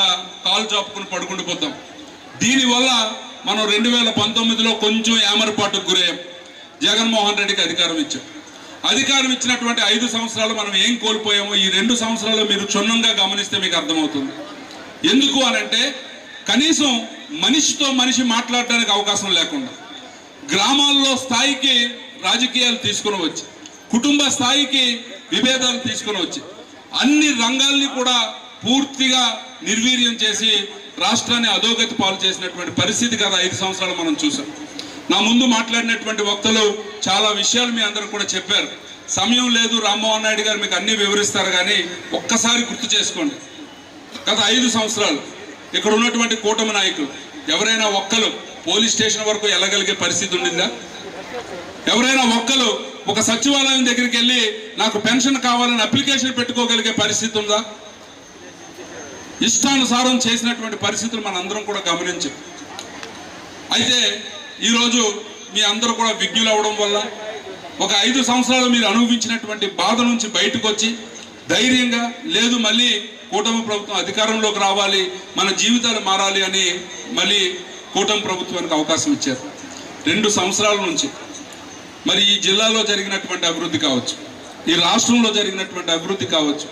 కాలు చాపుకుని పడుకుండిపోతాం. దీనివల్ల మనం 2019లో కొంచెం ఏమరపాటుకు గురయ్యాం. జగన్మోహన్ రెడ్డికి అధికారం ఇచ్చాం. అధికారం ఇచ్చినటువంటి 5 సంవత్సరాలు మనం ఏం కోల్పోయామో ఈ 2 సంవత్సరాలు మీరు క్షుణ్ణంగా గమనిస్తే మీకు అర్థమవుతుంది. ఎందుకు అనంటే కనీసం మనిషితో మనిషి మాట్లాడడానికి అవకాశం లేకుండా గ్రామాల్లో స్థాయికి రాజకీయాలు తీసుకుని వచ్చి కుటుంబ స్థాయికి విభేదాలు తీసుకుని వచ్చి అన్ని రంగాల్ని కూడా పూర్తిగా నిర్వీర్యం చేసి రాష్ట్రాన్ని అధోగతి పాలు చేసినటువంటి పరిస్థితి గత 5 సంవత్సరాలు మనం చూసాం. నా ముందు మాట్లాడినటువంటి వక్తలు చాలా విషయాలు మీ అందరూ కూడా చెప్పారు. సమయం లేదు, రామ్మోహన్ నాయుడు గారు మీకు అన్ని వివరిస్తారు, కానీ ఒక్కసారి గుర్తు చేసుకోండి. గత 5 సంవత్సరాలు ఇక్కడ ఉన్నటువంటి కూటమి నాయకులు ఎవరైనా ఒక్కరు పోలీస్ స్టేషన్ వరకు వెళ్ళగలిగే పరిస్థితి ఉండిందా? ఎవరైనా ఒక్కరు ఒక సచివాలయం దగ్గరికి వెళ్ళి నాకు పెన్షన్ కావాలని అప్లికేషన్ పెట్టుకోగలిగే పరిస్థితి ఉందా? ఇష్టానుసారం చేసినటువంటి పరిస్థితులు మనందరం కూడా గమనించాం. అయితే ఈరోజు మీ అందరూ కూడా విజ్ఞులు అవడం వల్ల ఒక 5 సంవత్సరాలు మీరు అనుభవించినటువంటి బాధ నుంచి బయటకు వచ్చి ధైర్యంగా లేదు మళ్ళీ కూటమి ప్రభుత్వం అధికారంలోకి రావాలి, మన జీవితాలు మారాలి అని మళ్ళీ కూటమి ప్రభుత్వానికి అవకాశం ఇచ్చారు. 2 సంవత్సరాల నుంచి మరి ఈ జిల్లాలో జరిగినటువంటి అభివృద్ధి కావచ్చు, ఈ రాష్ట్రంలో జరిగినటువంటి అభివృద్ధి కావచ్చు,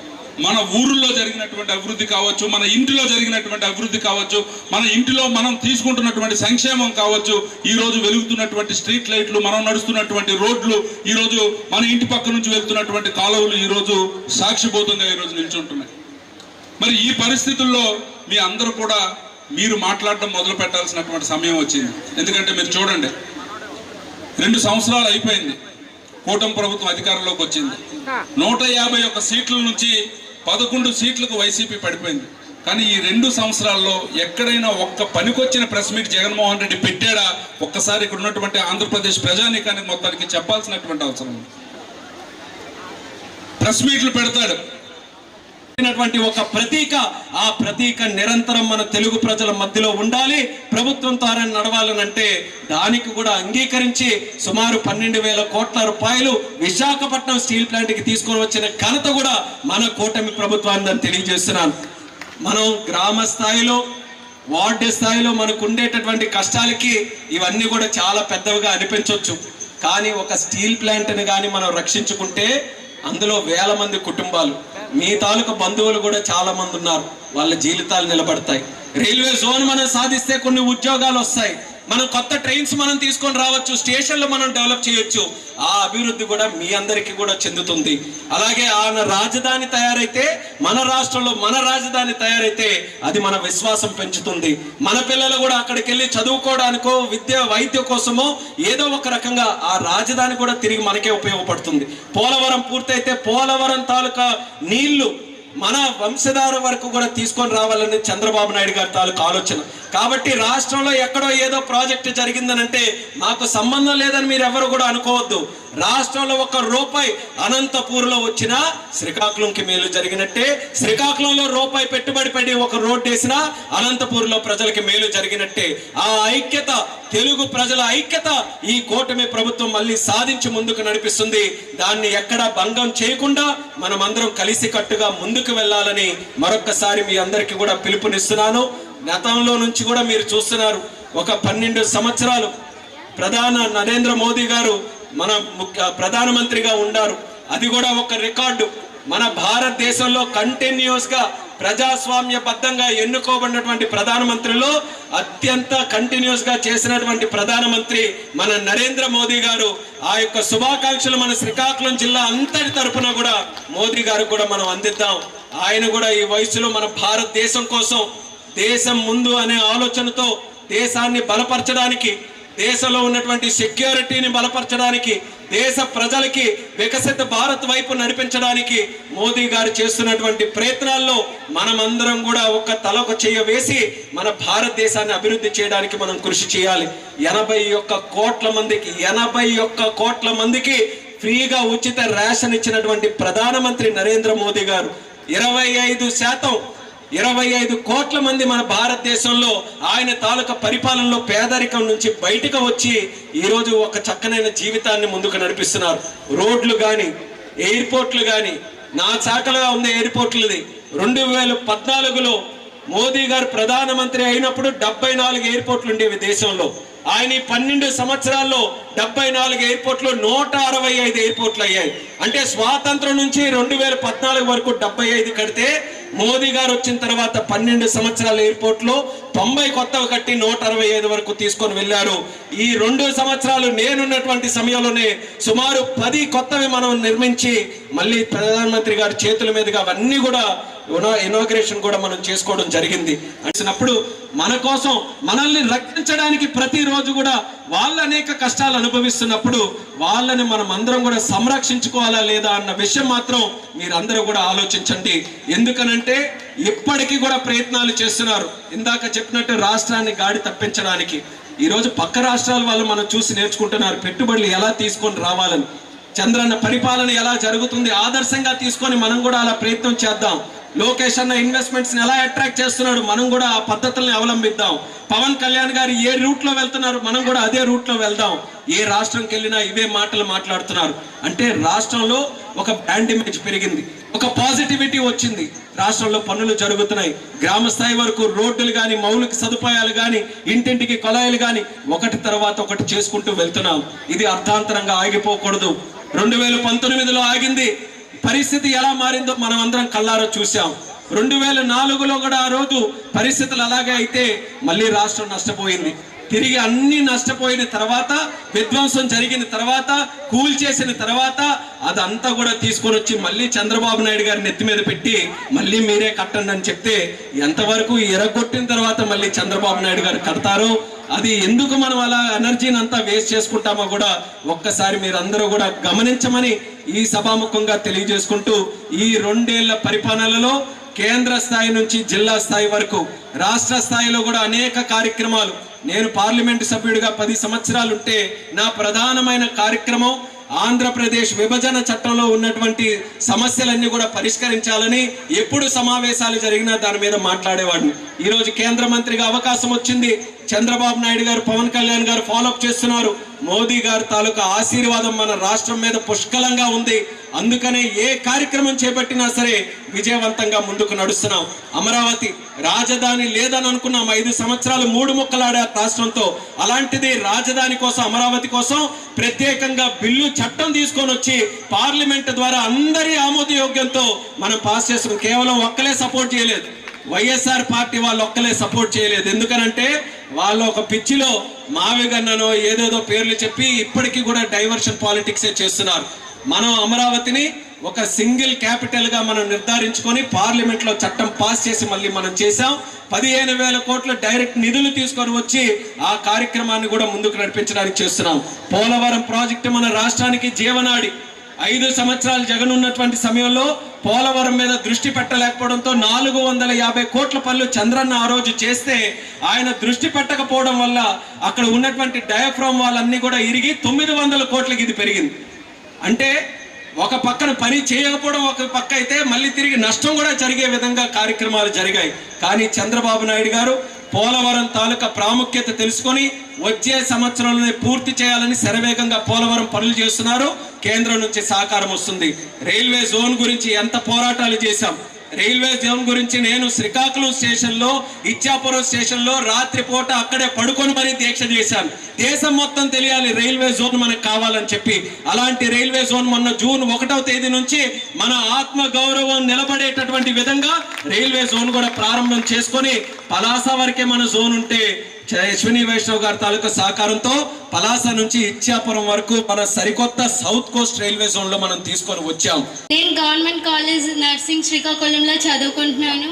మన ఊర్లో జరిగినటువంటి అభివృద్ధి కావచ్చు, మన ఇంటిలో జరిగినటువంటి అభివృద్ధి కావచ్చు, మన ఇంటిలో మనం తీసుకుంటున్నటువంటి సంక్షేమం కావచ్చు, ఈ రోజు వెలుగుతున్నటువంటి స్ట్రీట్ లైట్లు, మనం నడుస్తున్నటువంటి రోడ్లు, ఈ రోజు మన ఇంటి పక్క నుంచి వెళ్తున్నటువంటి కాలువలు ఈ రోజు సాక్షిభూతంగా ఈ రోజు నిల్చుంటున్నాయి. మరి ఈ పరిస్థితుల్లో మీ అందరూ కూడా మీరు మాట్లాడడం మొదలు పెట్టాల్సినటువంటి సమయం వచ్చింది. ఎందుకంటే మీరు చూడండి, 2 సంవత్సరాలు అయిపోయింది, కూటమి ప్రభుత్వం అధికారంలోకి వచ్చింది. 151 సీట్ల నుంచి 11 సీట్లకు వైసీపీ పడిపోయింది. కానీ ఈ 2 సంవత్సరాల్లో ఎక్కడైనా ఒక్క పనికొచ్చిన ప్రెస్ మీట్ జగన్మోహన్ రెడ్డి పెట్టాడా? ఒక్కసారి ఇక్కడ ఉన్నటువంటి ఆంధ్రప్రదేశ్ ప్రజానీకానికి మొత్తానికి చెప్పాల్సినటువంటి అవసరం ఉంది. ప్రెస్ మీట్లు పెడతాడు, ఒక ప్రతీక, ఆ ప్రతీక నిరంతరం మన తెలుగు ప్రజల మధ్యలో ఉండాలి, ప్రభుత్వం ద్వారా నడవాలనంటే దానికి కూడా అంగీకరించి సుమారు 12,000 కోట్ల రూపాయలు విశాఖపట్నం స్టీల్ ప్లాంట్ కి తీసుకొని వచ్చిన ఘనత కూడా మన కూటమి ప్రభుత్వాన్ని తెలియజేస్తున్నాను. మనం గ్రామ స్థాయిలో, వార్డు స్థాయిలో మనకు ఉండేటటువంటి కష్టాలకి ఇవన్నీ కూడా చాలా పెద్దవిగా అనిపించవచ్చు. కానీ ఒక స్టీల్ ప్లాంట్ని కానీ మనం రక్షించుకుంటే అందులో వేల మంది కుటుంబాలు, మీ తాలూకు బంధువులు కూడా చాలా మంది ఉన్నారు, వాళ్ళ జీవితాలు నిలబడతాయి. రైల్వే జోన్ మనం సాధిస్తే కొన్ని ఉద్యోగాలు వస్తాయి, మనం కొత్త ట్రైన్స్ మనం తీసుకొని రావచ్చు, స్టేషన్లు మనం డెవలప్ చేయొచ్చు. ఆ అభివృద్ధి కూడా మీ అందరికీ కూడా చెందుతుంది. అలాగే ఆ రాజధాని తయారైతే, మన రాష్ట్రంలో మన రాజధాని తయారైతే అది మన విశ్వాసం పెంచుతుంది. మన పిల్లలు కూడా అక్కడికి వెళ్ళి చదువుకోవడానికో వైద్య కోసమో ఏదో ఒక రకంగా ఆ రాజధాని కూడా తిరిగి మనకే ఉపయోగపడుతుంది. పోలవరం పూర్తయితే పోలవరం తాలూకా నీళ్లు మన వంశధార వరకు కూడా తీసుకొని రావాలని చంద్రబాబు నాయుడు గారి తాలూకు ఆలోచన. కాబట్టి రాష్ట్రంలో ఎక్కడో ఏదో ప్రాజెక్టు జరిగిందనంటే మాకు సంబంధం లేదని మీరు ఎవరు కూడా అనుకోవద్దు. రాష్ట్రంలో 1 రూపాయి అనంతపూర్లో వచ్చినా శ్రీకాకుళంకి మేలు జరిగినట్టే, శ్రీకాకుళంలో రూపాయి పెట్టుబడి పెట్టి 1 రోడ్డు వేసినా అనంతపూర్లో ప్రజలకి మేలు జరిగినట్టే. ఆ ఐక్యత, తెలుగు ప్రజల ఐక్యత ఈ కూటమి ప్రభుత్వం మళ్ళీ సాధించి ముందుకు నడిపిస్తుంది. దాన్ని ఎక్కడా భంగం చేయకుండా మనమందరం కలిసికట్టుగా ముందుకు వెళ్ళాలని మరొక్కసారి మీ అందరికీ కూడా పిలుపునిస్తున్నాను. గతంలో నుంచి కూడా మీరు చూస్తున్నారు, ఒక 12 సంవత్సరాలు నరేంద్ర మోదీ గారు మన ప్రధానమంత్రిగా ఉన్నారు. అది కూడా ఒక రికార్డు. మన భారతదేశంలో కంటిన్యూస్ గా ప్రజాస్వామ్యబద్ధంగా ఎన్నుకోబడినటువంటి ప్రధానమంత్రిలో అత్యంత కంటిన్యూస్ గా చేసినటువంటి ప్రధానమంత్రి మన నరేంద్ర మోదీ గారు. ఆ యొక్క శుభాకాంక్షలు మన శ్రీకాకుళం జిల్లా అంతటి తరపున కూడా మోదీ గారు కూడా మనం అందిద్దాం. ఆయన కూడా ఈ వయసులో మన భారతదేశం కోసం, దేశం ముందు అనే ఆలోచనతో దేశాన్ని బలపరచడానికి, దేశంలో ఉన్నటువంటి సెక్యూరిటీని బలపరచడానికి, దేశ ప్రజలకి వికసిత భారత్ వైపు నడిపించడానికి మోదీ గారు చేస్తున్నటువంటి ప్రయత్నాల్లో మనమందరం కూడా తలకు చెయ్య వేసి మన భారతదేశాన్ని అభివృద్ధి చేయడానికి మనం కృషి చేయాలి. 81 కోట్ల మందికి ఫ్రీగా ఉచిత రేషన్ ఇచ్చినటువంటి ప్రధానమంత్రి నరేంద్ర మోదీ గారు. 25 కోట్ల మంది మన భారతదేశంలో ఆయన తాలూకా పరిపాలనలో పేదరికం నుంచి బయటకు వచ్చి ఈరోజు ఒక చక్కనైన జీవితాన్ని ముందుకు నడిపిస్తున్నారు. రోడ్లు కానీ, ఎయిర్పోర్ట్లు కానీ, నా శాఖలుగా ఉంది ఎయిర్పోర్ట్లది. 2014లో మోదీ గారు ప్రధానమంత్రి అయినప్పుడు 74 ఎయిర్పోర్ట్లు ఉండేవి దేశంలో. ఆయన 12 సంవత్సరాల్లో 74 ఎయిర్పోర్ట్లు 165 ఎయిర్పోర్ట్లు అయ్యాయి. అంటే స్వాతంత్రం నుంచి 2014 వరకు 75 కడితే మోదీ గారు వచ్చిన తర్వాత 12 సంవత్సరాల ఎయిర్పోర్ట్లో 90 కొత్తవి కట్టి 165 వరకు తీసుకొని వెళ్ళారు. ఈ 2 సంవత్సరాలు నేనున్నటువంటి సమయంలోనే సుమారు 10 కొత్తవి మనం నిర్మించి మళ్ళీ ప్రధానమంత్రి గారి చేతుల మీదుగా అవన్నీ కూడా ఇనాగ్రేషన్ కూడా మనం చేసుకోవడం జరిగింది. అంటున్నప్పుడు మన కోసం మనల్ని రక్షించడానికి ప్రతిరోజు కూడా వాళ్ళు అనేక కష్టాలు అనుభవిస్తున్నప్పుడు వాళ్ళని మనం అందరం కూడా సంరక్షించుకోవాలా లేదా అన్న విషయం మాత్రం మీరందరూ కూడా ఆలోచించండి. ఎందుకనంటే ఇప్పటికీ కూడా ప్రయత్నాలు చేస్తున్నారు. ఇందాక చెప్పినట్టు రాష్ట్రాన్ని గాడి తప్పించడానికి ఈరోజు పక్క రాష్ట్రాల వాళ్ళు మనం చూసి నేర్చుకుంటున్నారు పెట్టుబడులు ఎలా తీసుకొని రావాలని. చంద్రన్న పరిపాలన ఎలా జరుగుతుంది ఆదర్శంగా తీసుకొని మనం కూడా అలా ప్రయత్నం చేద్దాం. లోకేష్ అన్న ఇన్వెస్ట్మెంట్స్ ని ఎలా అట్రాక్ట్ చేస్తున్నాడు మనం కూడా ఆ పద్ధతుల్ని అవలంబిద్దాం. పవన్ కళ్యాణ్ గారు ఏ రూట్ లో వెళ్తున్నారు మనం కూడా అదే రూట్ లో వెళ్దాం. ఏ రాష్ట్రంకి వెళ్ళినా ఇవే మాటలు మాట్లాడుతున్నారు. అంటే రాష్ట్రంలో ఒక బ్రాండ్ ఇమేజ్ పెరిగింది, ఒక పాజిటివిటీ వచ్చింది. రాష్ట్రంలో పనులు జరుగుతున్నాయి. గ్రామ స్థాయి వరకు రోడ్డులు కానీ మౌలిక సదుపాయాలు కానీ ఇంటింటికి కొలాయిలు కానీ ఒకటి తర్వాత ఒకటి చేసుకుంటూ వెళ్తున్నాం. ఇది అర్థాంతరంగా ఆగిపోకూడదు. 2019లో ఆగింది. పరిస్థితి ఎలా మారిందో మనం అందరం కళ్ళారా చూసాం. 2004లో కూడా ఆ రోజు పరిస్థితులు అలాగే అయితే మళ్ళీ రాష్ట్రం నష్టపోయింది. తిరిగి అన్ని నష్టపోయిన తర్వాత విధ్వంసం జరిగిన తర్వాత కూల్చేసిన తర్వాత అదంతా కూడా తీసుకొని వచ్చి మళ్ళీ చంద్రబాబు నాయుడు గారిని నెత్తి మీద పెట్టి మళ్ళీ మీరే కట్టండి అని చెప్తే ఎంతవరకు ఎరగొట్టిన తర్వాత మళ్ళీ చంద్రబాబు నాయుడు గారు కడతారో అది ఎందుకు మనం అలా ఎనర్జీని అంతా వేస్ట్ చేసుకుంటామో కూడా ఒక్కసారి మీరందరూ కూడా గమనించమని ఈ సభాముఖంగా తెలియజేసుకుంటూ ఈ 2 ఏళ్ల పరిపాలనలో కేంద్ర స్థాయి నుంచి జిల్లా స్థాయి వరకు రాష్ట్ర స్థాయిలో కూడా అనేక కార్యక్రమాలు నేను పార్లమెంటు సభ్యుడిగా 10 సంవత్సరాలు ఉంటే నా ప్రధానమైన కార్యక్రమం ఆంధ్రప్రదేశ్ విభజన చట్టంలో ఉన్నటువంటి సమస్యలన్నీ కూడా పరిష్కరించాలని ఎప్పుడు సమావేశాలు జరిగినా దాని మీద మాట్లాడేవాడిని. ఈరోజు కేంద్ర మంత్రిగా అవకాశం వచ్చింది. చంద్రబాబు నాయుడు గారు పవన్ కళ్యాణ్ గారు ఫాలోఅప్ చేస్తున్నారు. మోదీ గారి తాలూకా ఆశీర్వాదం మన రాష్ట్రం మీద పుష్కలంగా ఉంది. అందుకనే ఏ కార్యక్రమం చేపట్టినా సరే విజయవంతంగా ముందుకు నడుస్తున్నాం. అమరావతి రాజధాని లేదని అనుకున్నాం. 5 సంవత్సరాలు 3 ముక్కలాడే రాష్ట్రంతో. అలాంటిది రాజధాని కోసం అమరావతి కోసం ప్రత్యేకంగా బిల్లు చట్టం తీసుకొని వచ్చి పార్లమెంట్ ద్వారా అందరి ఆమోదయోగ్యంతో మనం పాస్ చేస్తున్నాం. కేవలం ఒక్కలే సపోర్ట్ చేయలేదు, వైఎస్ఆర్ పార్టీ వాళ్ళు ఒక్కలే సపోర్ట్ చేయలేదు. ఎందుకనంటే వాళ్ళు ఒక పిచ్చిలో మావిగన్ననో ఏదేదో పేర్లు చెప్పి ఇప్పటికీ కూడా డైవర్షన్ పాలిటిక్సే చేస్తున్నారు. మనం అమరావతిని ఒక సింగిల్ క్యాపిటల్ గా మనం నిర్ధారించుకొని పార్లమెంట్ లో చట్టం పాస్ చేసి మళ్ళీ మనం చేసాం. 15,000 కోట్ల డైరెక్ట్ నిధులు తీసుకొని వచ్చి ఆ కార్యక్రమాన్ని కూడా ముందుకు నడిపించడానికి చేస్తున్నాం. పోలవరం ప్రాజెక్టు మన రాష్ట్రానికి జీవనాడి. 5 సంవత్సరాలు జగన్ ఉన్నటువంటి సమయంలో పోలవరం మీద దృష్టి పెట్టలేకపోవడంతో 450 కోట్ల పనులు చంద్రన్న ఆ రోజు చేస్తే ఆయన దృష్టి పెట్టకపోవడం వల్ల అక్కడ ఉన్నటువంటి డయాఫ్రామ్ వాళ్ళన్నీ కూడా ఇరిగి 900 కోట్లకి ఇది పెరిగింది. అంటే ఒక పక్కన పని చేయకపోవడం ఒక పక్క అయితే మళ్ళీ తిరిగి నష్టం కూడా జరిగే విధంగా కార్యక్రమాలు జరిగాయి. కానీ చంద్రబాబు నాయుడు గారు పోలవరం తాలూకా ప్రాముఖ్యత తెలుసుకొని వచ్చే సంవత్సరంలోనే పూర్తి చేయాలని శరవేగంగా పోలవరం పనులు చేస్తున్నారు. కేంద్రం నుంచి సహకారం వస్తుంది. రైల్వే జోన్ గురించి ఎంత పోరాటాలు చేశాం. రైల్వే జోన్ గురించి నేను శ్రీకాకుళం స్టేషన్లో ఇచ్చాపురం స్టేషన్లో రాత్రిపూట అక్కడే పడుకొని మరీ దీక్ష చేశాను. దేశం మొత్తం తెలియాలి రైల్వే జోన్ మనకు కావాలని చెప్పి. అలాంటి రైల్వే జోన్ మొన్న జూన్ 1వ తేదీ నుంచి మన ఆత్మ గౌరవం నిలబడేటటువంటి విధంగా రైల్వే జోన్ కూడా ప్రారంభం చేసుకొని పలాస వరకే మన జోన్ ఉంటే అశ్విని వైష్ణవ్ గారి తాలూకా సహకారంతో పలాస నుంచి ఇచ్చాపురం వరకు మన సరికొత్త సౌత్ కోస్ట్ రైల్వే జోన్ లో మనం తీసుకొని వచ్చాం. నేను గవర్నమెంట్ కాలేజ్ నర్సింగ్ శ్రీకాకుళంలో చదువుకుంటున్నాను.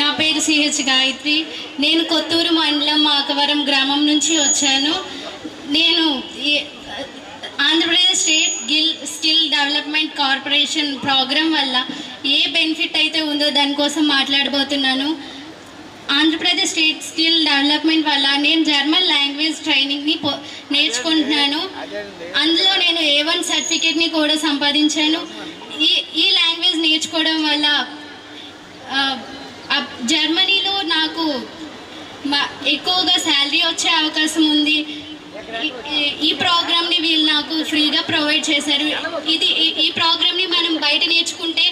నా పేరు సిహెచ్ గాయత్రి. నేను కొత్తూరు మండలం మాకవరం గ్రామం నుంచి వచ్చాను. నేను Andhra Pradesh state skill development corporation programme వల్ల ఏ బెనిఫిట్ అయితే ఉందో దానికోసం మాట్లాడబోతున్నాను. ఆంధ్రప్రదేశ్ స్టేట్ స్కిల్ డెవలప్మెంట్ వల్ల నేను జర్మన్ లాంగ్వేజ్ ట్రైనింగ్ని నేర్చుకుంటున్నాను. అందులో నేను A1 సర్టిఫికేట్ని కూడా సంపాదించాను. ఈ లాంగ్వేజ్ నేర్చుకోవడం వల్ల జర్మనీలో నాకు ఎక్కువగా శాలరీ వచ్చే అవకాశం ఉంది. ఈ ప్రోగ్రామ్ని వీళ్ళు నాకు ఫ్రీగా ప్రొవైడ్ చేశారు. ఈ ప్రోగ్రామ్ని మనం బయట నేర్చుకుంటే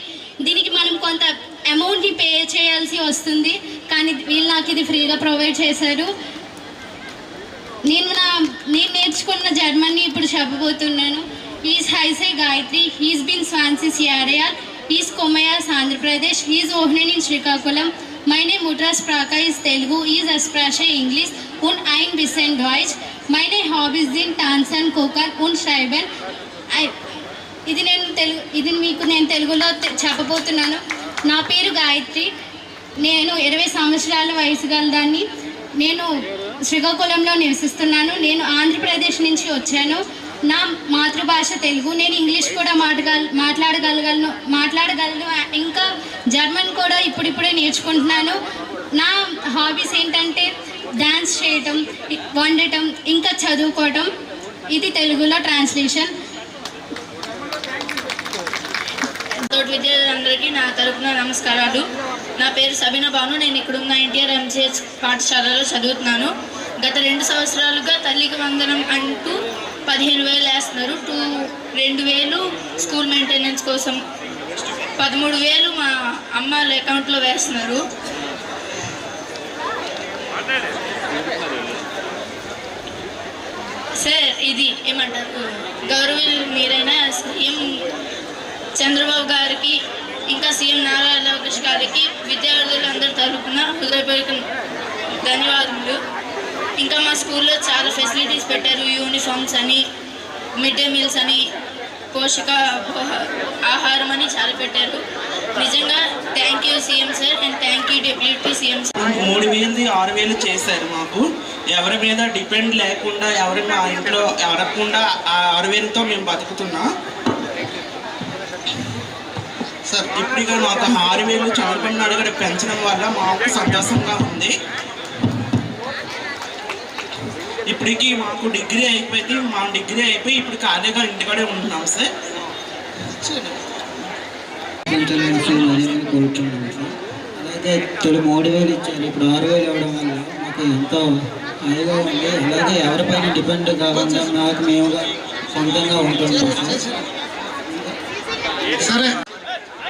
దీనికి మనం కొంత అమౌంట్ని పే చేయాల్సి వస్తుంది. కానీ వీళ్ళు నాకు ఇది ఫ్రీగా ప్రొవైడ్ చేశారు. నేను నేర్చుకున్న జర్మనీ ఇప్పుడు చెప్పబోతున్నాను. ఈజ్ హైసే గాయత్రి, హీస్ బిన్ స్వాన్సిస్ యారయాల్, ఈజ్ కొమయాస్ ఆంధ్రప్రదేశ్, ఈజ్ ఓహ్నెన్ ఇన్ Srikakulam, Meine Muttersprache ist Telugu, ist Sprache Englisch und ein bisschen Deutsch. Meine Hobbys sind Tanzen, Kochen und Schreiben. ఇది మీకు నేను తెలుగులో చెప్పబోతున్నాను. నా పేరు గాయత్రి. నేను 20 సంవత్సరాల వయసు గలదాన్ని. నేను శ్రీకాకుళంలో నివసిస్తున్నాను. నేను ఆంధ్రప్రదేశ్ నుంచి వచ్చాను. నా మాతృభాష తెలుగు. నేను ఇంగ్లీష్ కూడా మాట్లాడగలను. ఇంకా జర్మన్ కూడా ఇప్పుడిప్పుడే నేర్చుకుంటున్నాను. నా హాబీస్ ఏంటంటే డ్యాన్స్ చేయటం, వండటం, ఇంకా చదువుకోవటం. ఇది తెలుగులో ట్రాన్స్లేషన్. తోటి విద్యార్థులందరికీ నా తరపున నమస్కారాలు. నా పేరు సబీనా బాను. నేను ఇక్కడున్న ఎన్టీఆర్ ఎంసీహెచ్ పాఠశాలలో చదువుతున్నాను. గత 2 సంవత్సరాలుగా తల్లికి వందనం అంటూ 15,000 వేస్తున్నారు. 2,000 స్కూల్ మెయింటెనెన్స్ కోసం, 13,000 మా అమ్మ అకౌంట్లో వేస్తున్నారు. సార్ ఇది ఏమంటారు, గౌరవనీయులు మీరైనా సీఎం చంద్రబాబు గారికి, ఇంకా సీఎం నారా లోకేష్ గారికి విద్యార్థులందరి తరపున హృదయపూర్వక ధన్యవాదములు. ఇంకా మా స్కూల్లో చాలా ఫెసిలిటీస్ పెట్టారు. యూనిఫామ్స్ అని, మిడ్ డే మీల్స్ అని, పోషక ఆహారం అని చాలా పెట్టారు. నిజంగా thank you CM sir and thank you deputy CM sir. 3,000 6,000 చేశారు మాకు. ఎవరి మీద డిపెండ్ లేకుండా, ఎవరి మా ఇంట్లో అడగకుండా ఆ 6,000తో మేము బతుకుతున్నాం సార్. ఇప్పుడు మాకు 6,000 చంద్రబాబు నాయుడు గారు పెంచడం వల్ల మాకు సంతోషంగా ఉంది. ఇప్పటికి మాకు డిగ్రీ అయిపోయి ఇప్పుడు ఖాళీగా ఇంటికాడే ఉంటున్నాం సార్. కోరుతున్నాం సార్. అలాగే తొలి 3,000 ఇచ్చారు, ఇప్పుడు 6,000 ఇవ్వడం వల్ల మాకు ఎంతో హాయిగా ఉంది. అలాగే ఎవరిపైన డిపెండ్ కాకుండా నాకు మేముగా సొంతంగా ఉంటున్నాం సార్. సరే,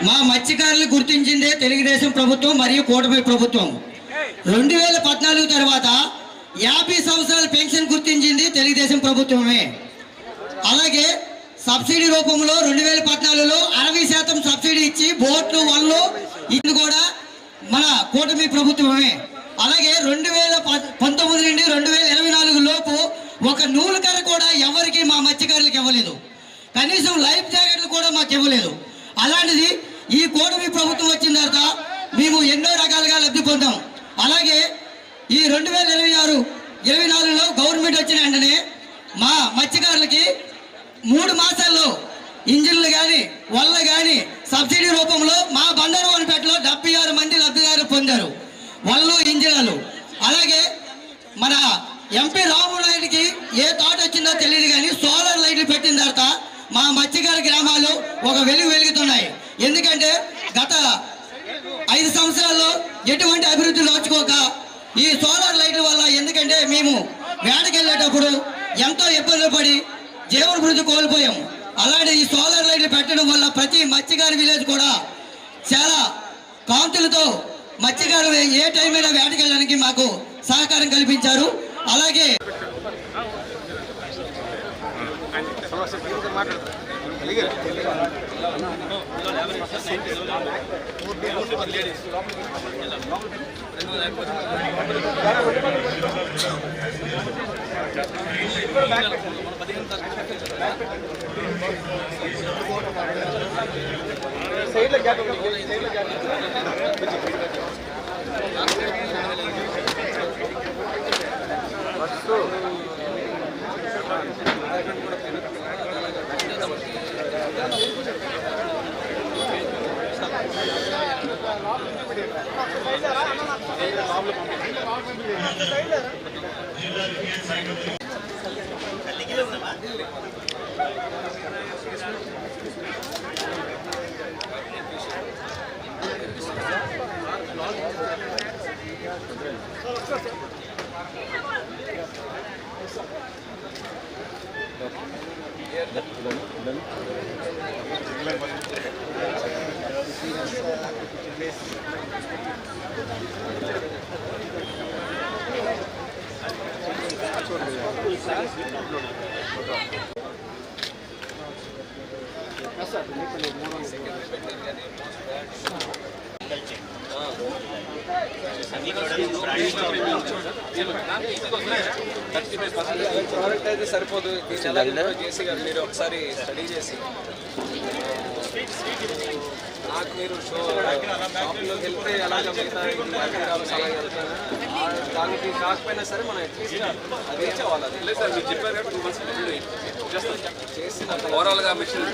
మా మత్స్యకారులు గుర్తించిందే తెలుగుదేశం ప్రభుత్వం మరియు కూటమి ప్రభుత్వం. 2014 తర్వాత 50 సంవత్సరాల పెన్షన్ గుర్తించింది తెలుగుదేశం ప్రభుత్వమే. అలాగే సబ్సిడీ రూపంలో 2014లో 60% సబ్సిడీ ఇచ్చి బోట్లు వనలు ఇది కూడా మన కూటమి ప్రభుత్వమే. అలాగే 2019 నుండి 2024 లోపు ఒక నూలు కర్ర కూడా ఎవరికి మా మత్స్యకారులకు ఇవ్వలేదు. కనీసం లైఫ్ జాకెట్లు కూడా మాకు ఇవ్వలేదు. అలాంటిది ఈ కూటమి ప్రభుత్వం వచ్చిన తర్వాత మేము ఎన్నో రకాలుగా లబ్ధి పొందాం. అలాగే ఈ 2024లో గవర్నమెంట్ వచ్చిన వెంటనే మా మత్స్యకారులకి 3 మాసాల్లో ఇంజిన్లు కానీ వల్ల కానీ సబ్సిడీ రూపంలో మా బండారువానిపేటలో 76 మంది లబ్ధిదారులు పొందారు, వల్లు ఇంజిన్లు. అలాగే మన ఎంపీ రామునాయుడికి ఏ థాట్ వచ్చిందో తెలియదు కానీ సోలార్ లైట్లు పెట్టిన తర్వాత మా మత్స్యకార గ్రామాలు ఒక వెలుగుతున్నాయి. ఎందుకంటే గత 5 సంవత్సరాల్లో ఎటువంటి అభివృద్ధి నోచుకోక ఈ సోలార్ లైట్ల వల్ల, ఎందుకంటే మేము వేటకెళ్ళేటప్పుడు ఎంతో ఇబ్బందులు పడి జీవన వృద్ధి కోల్పోయాం. అలాంటి ఈ సోలార్ లైట్లు పెట్టడం వల్ల ప్రతి మత్స్యకార విలేజ్ కూడా చాలా కాంతులతో మత్స్యకారు ఏ టైం అయినా వేటకెళ్ళడానికి మాకు సహకారం కల్పించారు. అలాగే ప్రోడక్ట్ అయితే సరిపోదు. చేసి మీరు ఒకసారి స్టడీ చేసి నాకు మీరు షాప్లోకి వెళ్తే ఎలాగ మిగతా అలాగే వెళ్తాను. దానికి కాకపోయినా సరే మనం అట్లీస్ట్ అది ఇచ్చేవాళ్ళు. అది లేదు సార్, మీరు చెప్పారు కాబట్టి 2 months చేసి ఓవరాల్గా మిషన్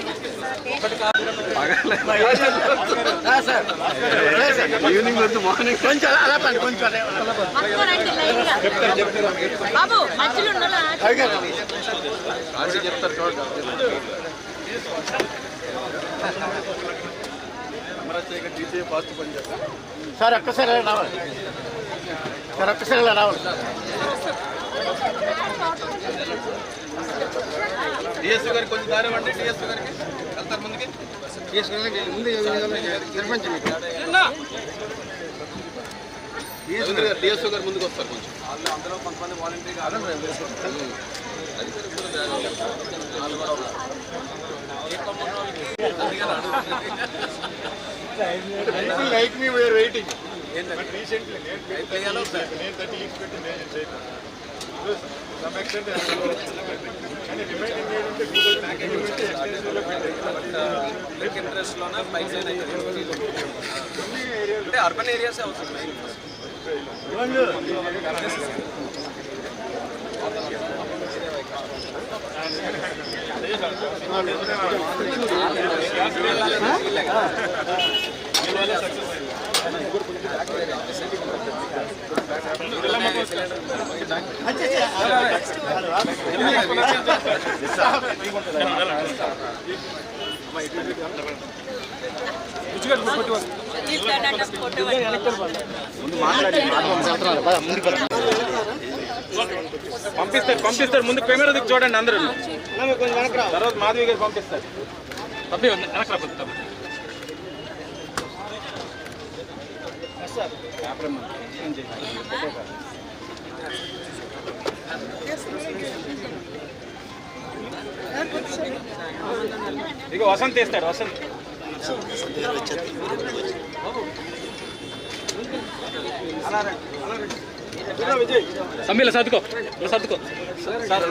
ఈవినింగ్ వద్దు, మార్నింగ్ కొంచెం అలా పండి కొంచెం చెప్తారు చూడండి. ఫాస్ట్ పని చేస్తారు సార్. ఒక్కసారి రావాలి సార్, ఒక్కసారి రావాలి. డిఎస్పీ గారికి కొంచెం దారి ఇవ్వండి. డిఎస్పీ గారికి వెళ్తారు ముందుకి. డిఎస్పీ గారికి ముందు నిర్మించండి. డిఎస్పీ గారు ముందుకు వస్తారు కొంచెం. అందులో కొంతమంది volunteer like me we are waiting but recently నేను 30 years పెట్టి నేను చేయను some extent కానీ రిమైనింగ్ ఏంటంటే గూగుల్ ప్యాకేజ్ లో పెట్టారు. ఇంట్రెస్ట్ లోన పైసా అంటే అర్బన్ ఏరియాస్ అవుతుంది. పంపిస్తారు ముందు కెమెరా దిక్కు చూడండి అందరూ. తర్వాత మాధవి గారు పంపిస్తారు. ఇక వసంత్ తీస్తాడు. వసంత్ సమ్మిల సర్దుకో సర్దుకో.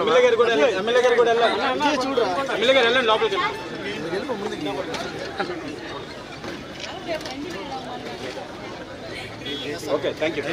ఎమ్మెల్యే గారు కూడా వెళ్ళండి. ఎమ్మెల్యే గారు వెళ్ళండి లోపలికి. Okay, thank you.